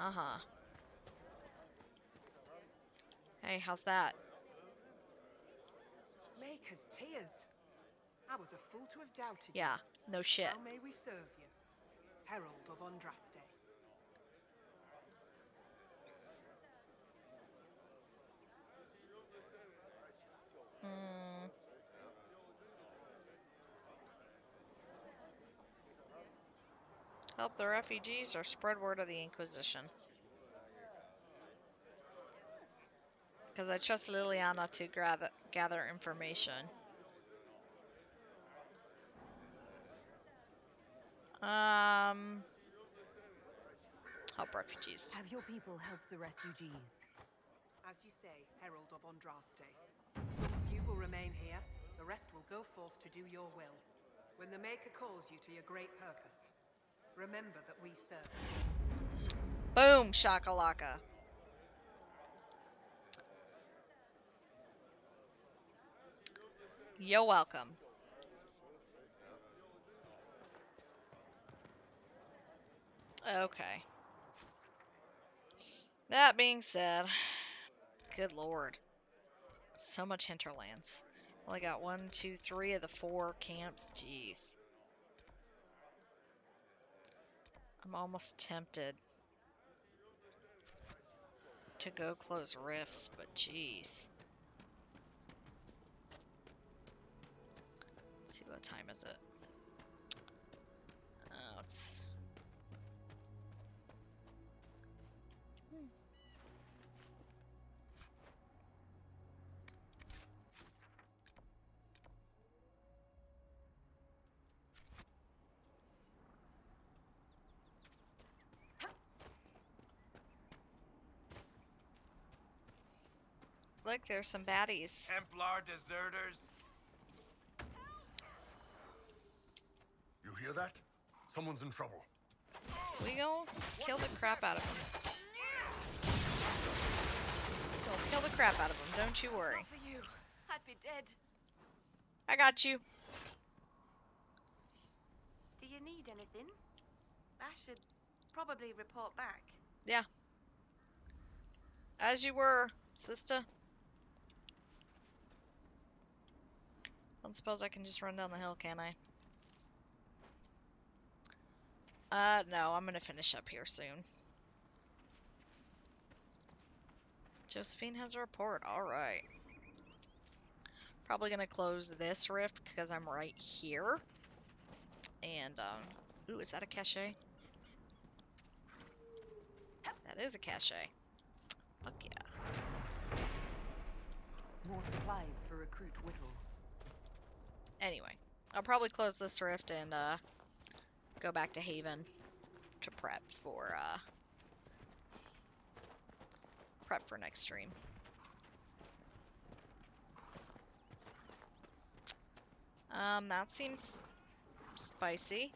Uh-huh. Hey, how's that? Maker's tears. I was a fool to have doubted Yeah, you. no shit. How may we serve you? Herald of Andraste. Hmm. Help the refugees or spread word of the Inquisition. Because I trust Liliana to gather information. Help refugees. Have your people help the refugees. As you say, Herald of Andraste. Some few will remain here. The rest will go forth to do your will. When the Maker calls you to your great purpose, remember that we serve. Boom, shakalaka. You're welcome. Okay. That being said, good lord. So much hinterlands. Only got 1, 2, 3 of the 4 camps. Jeez. I'm almost tempted to go close rifts, but jeez. Let's see, what time is it? Oh, it's... Look, there's some baddies. Templar deserters. You hear that? Someone's in trouble. We gonna kill the crap out of them. Gonna kill the crap out of them, don't you worry. Not for you. I'd be dead. I got you. Do you need anything? I should probably report back. Yeah. As you were, sister. I don't suppose I can just run down the hill, can I? No, I'm gonna finish up here soon. Josephine has a report. Alright. Probably gonna close this rift because I'm right here. And, ooh, is that a cache? That is a cache. Fuck yeah. More supplies for Recruit Whittle. Anyway, I'll probably close this rift and, go back to Haven to prep for next stream. That seems spicy.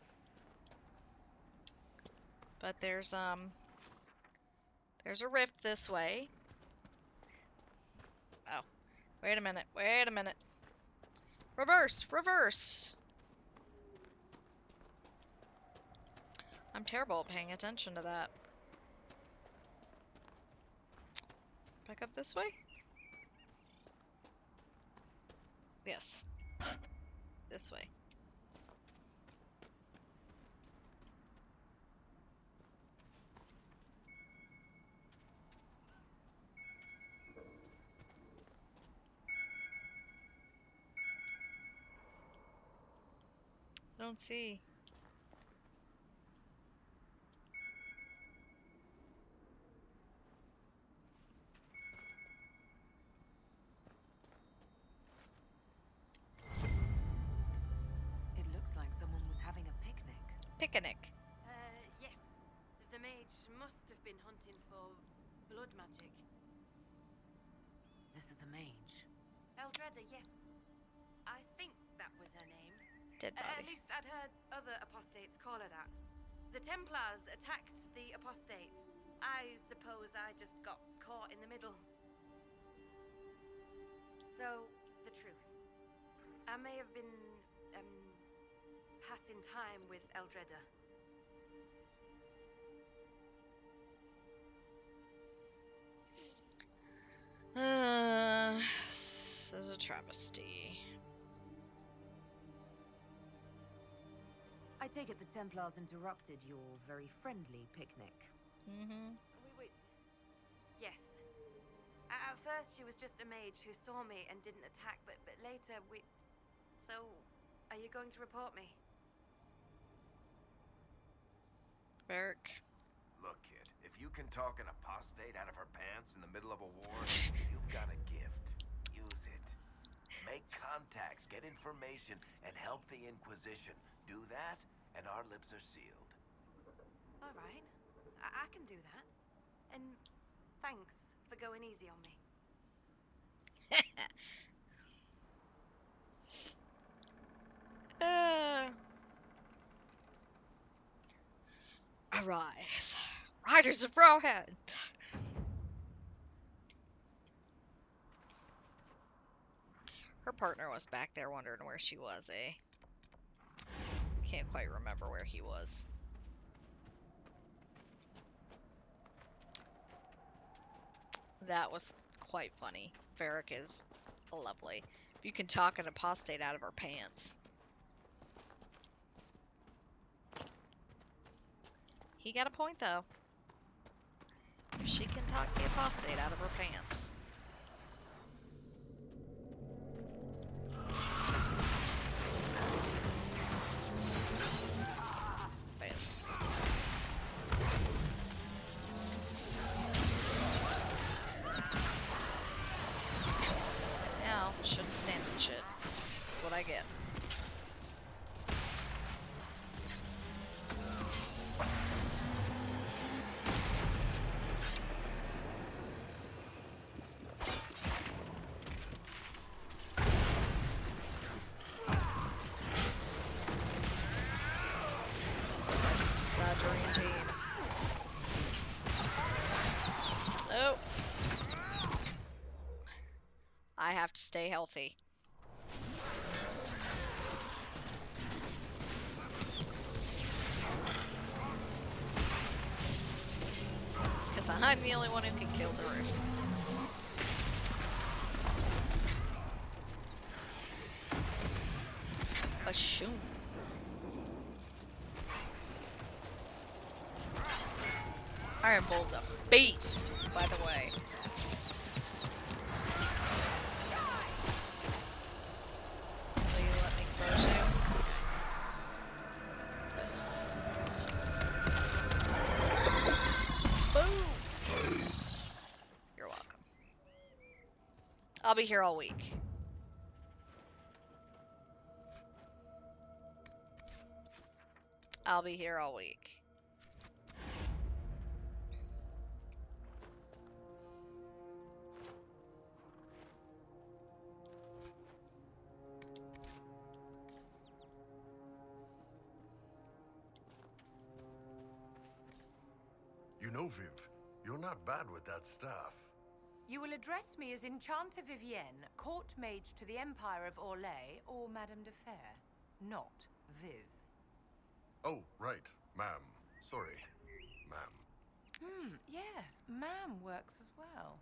But there's a rift this way. Oh, wait a minute, wait a minute. Reverse, reverse. I'm terrible at paying attention to that. Back up this way? Yes. This way. don't see. It looks like someone was having a picnic. Picnic. Yes. The mage must have been hunting for blood magic. This is a mage. Eldreda, yes. I think that was her name. Dead At body. least I'd heard other apostates call her that. The Templars attacked the apostate. I suppose I just got caught in the middle. So, the truth. I may have been, passing time with Eldreda. This is a travesty. I take it the Templars interrupted your very friendly picnic. Mm-hmm. Yes. At first, she was just a mage who saw me and didn't attack, but later we... So, are you going to report me? Varric. Look, kid, if you can talk an apostate out of her pants in the middle of a war, you've got a gift. Use it. Make contacts, get information, and help the Inquisition. Do that, and our lips are sealed. All right. I can do that. And thanks for going easy on me. Arise, Riders of Rawhead! Her partner was back there wondering where she was, eh? Can't quite remember where he was. That was quite funny. Varric is lovely. If you can talk an apostate out of her pants. He got a point, though. If she can talk the apostate out of her pants. Bam. Now, shouldn't stand in shit. That's what I get. The dream team. Oh. I have to stay healthy. Because I'm the only one who can kill the roofs. Bashoom. Iron Bull's a beast, by the way. Will you let me close you? Boom! You're welcome. I'll be here all week. I'll be here all week. You know, Viv, you're not bad with that staff. You will address me as Enchanter Vivienne, Court Mage to the Empire of Orlais, or Madame de Fer, not Viv. Oh, right, ma'am. Sorry, ma'am. Yes, ma'am works as well.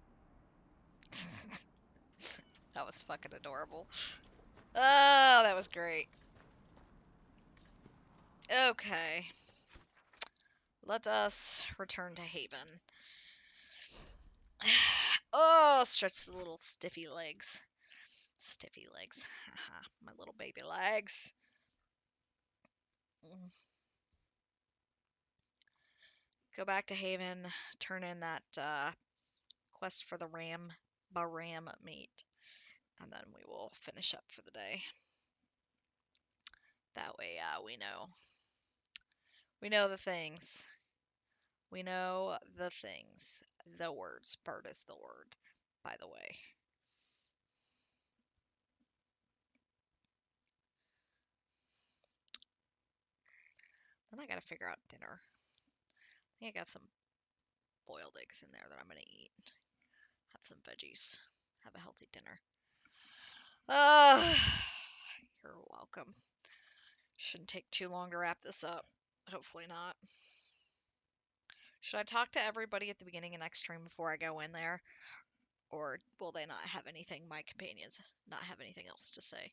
That was fucking adorable. Oh, that was great. Okay. Let us return to Haven. Oh, stretch the little stiffy legs. Stiffy legs. My little baby legs. Go back to Haven, turn in that quest for the Baram meat, and then we will finish up for the day. That way, we know the things. We know the things. The words. Bird is the word, by the way. Then I gotta figure out dinner. I think I got some boiled eggs in there that I'm gonna eat. Have some veggies. Have a healthy dinner. You're welcome. Shouldn't take too long to wrap this up. Hopefully not. Should I talk to everybody at the beginning of next stream before I go in there? Or will they not have anything, my companions, not have anything else to say?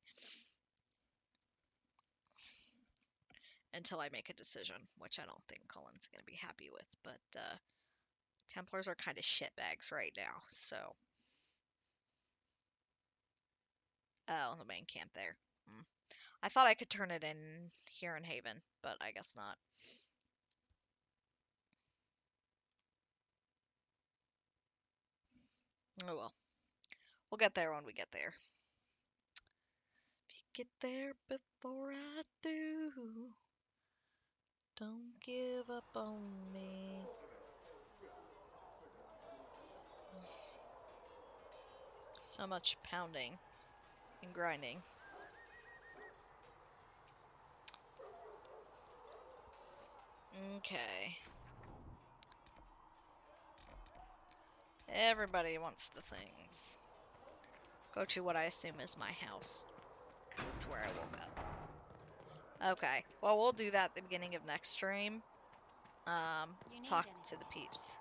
Until I make a decision, which I don't think Cullen's going to be happy with, but Templars are kind of shitbags right now, so. Oh, the main camp there. I thought I could turn it in here in Haven, but I guess not. Oh well. We'll get there when we get there. If you get there before I do, don't give up on me. So much pounding and grinding. Okay. Everybody wants the things. Go to what I assume is my house, because it's where I woke up. Okay, well, we'll do that at the beginning of next stream. Talk to the peeps.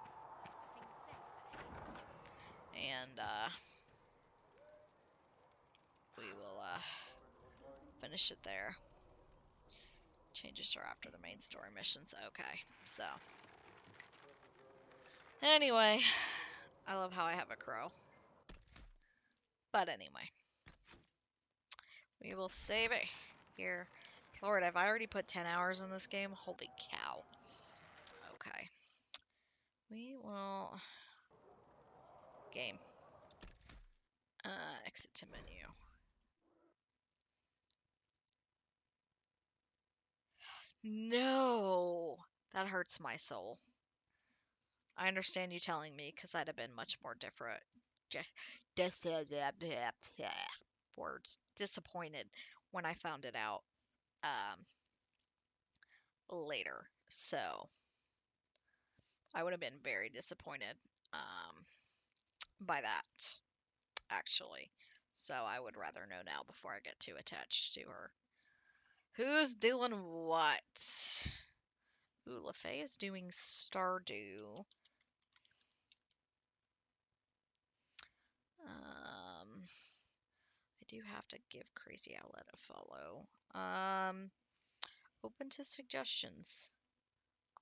And, we will, finish it there. Changes are after the main story missions. Okay, so. Anyway, I love how I have a crow. But anyway. We will save it here. Lord, have I already put 10 hours in this game? Holy cow. Okay. We will... Game. Exit to menu. No! That hurts my soul. I understand you telling me, because I'd have been much more different. Words. Disappointed when I found it out later. So, I would have been very disappointed by that, actually. So, I would rather know now before I get too attached to her. Who's doing what? Ooh, LaFay is doing Stardew. I do have to give Crazy Outlet a follow. Open to suggestions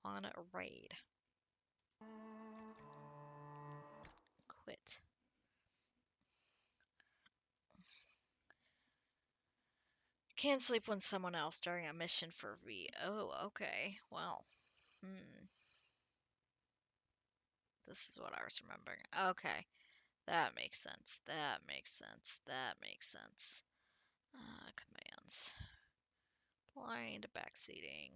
on a raid. Quit. Can't sleep when someone else during a mission for V. Oh, okay. Well, This is what I was remembering. Okay. That makes sense. That makes sense. That makes sense. Commands. Blind backseating.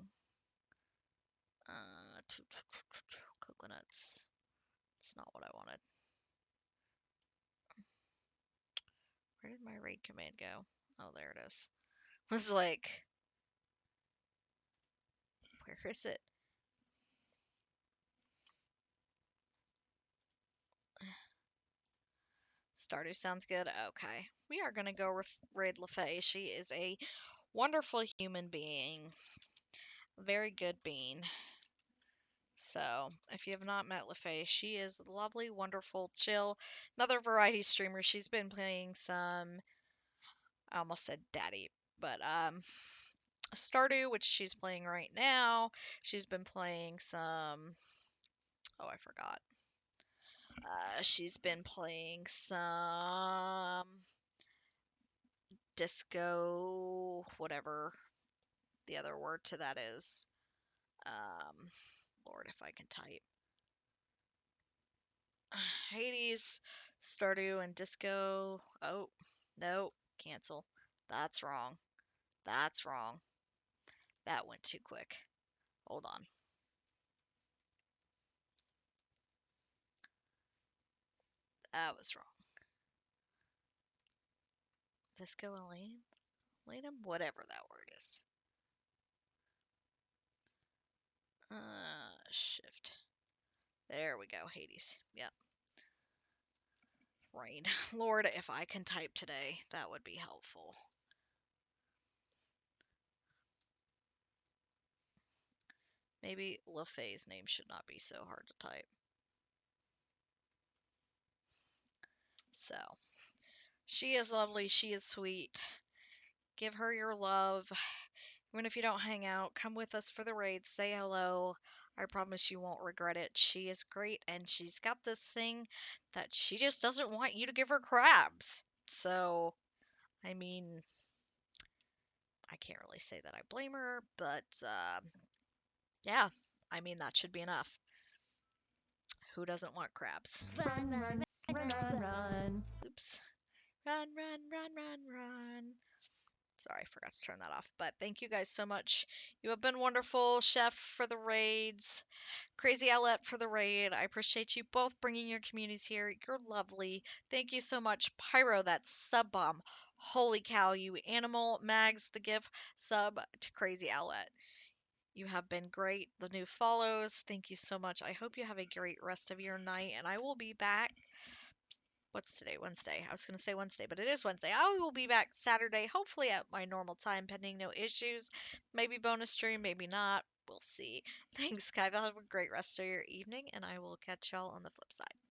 Coconuts. It's not what I wanted. Where did my raid command go? Oh, there it is. I was like, where is it? Stardew sounds good. Okay. We are going to go raid LaFay. She is a wonderful human being. Very good bean. So, if you have not met LaFay, she is lovely, wonderful, chill. Another variety streamer. She's been playing some, I almost said daddy, but Stardew, which she's playing right now. She's been playing some, oh, I forgot. She's been playing some disco, whatever, the other word to that is. Lord, if I can type. Hades, Stardew, and Disco. Oh, no, cancel. That's wrong. That's wrong. That went too quick. Hold on. That was wrong. Disco Elaine? Elaine? Whatever that word is. Shift. There we go, Hades. Yep. Rain. Lord, if I can type today, that would be helpful. Maybe LaFay's name should not be so hard to type. So, she is lovely. She is sweet. Give her your love. Even if you don't hang out, come with us for the raid. Say hello. I promise you won't regret it. She is great, and she's got this thing that she just doesn't want you to give her crabs. So, I mean, I can't really say that I blame her, but yeah, I mean, that should be enough. Who doesn't want crabs? Run, run, run, run, run. Oops. Run, run, run, run, run. Sorry, I forgot to turn that off. But thank you guys so much. You have been wonderful. Chef for the raids. Crazy Owlette for the raid. I appreciate you both bringing your communities here. You're lovely. Thank you so much. Pyro, that's sub bomb. Holy cow, you animal. Mags, the gift sub to Crazy Owlette. You have been great. The new follows. Thank you so much. I hope you have a great rest of your night. And I will be back. What's today? Wednesday. I was going to say Wednesday, but it is Wednesday. I will be back Saturday, hopefully at my normal time, pending no issues. Maybe bonus stream, maybe not. We'll see. Thanks, Kai. Have a great rest of your evening, and I will catch y'all on the flip side.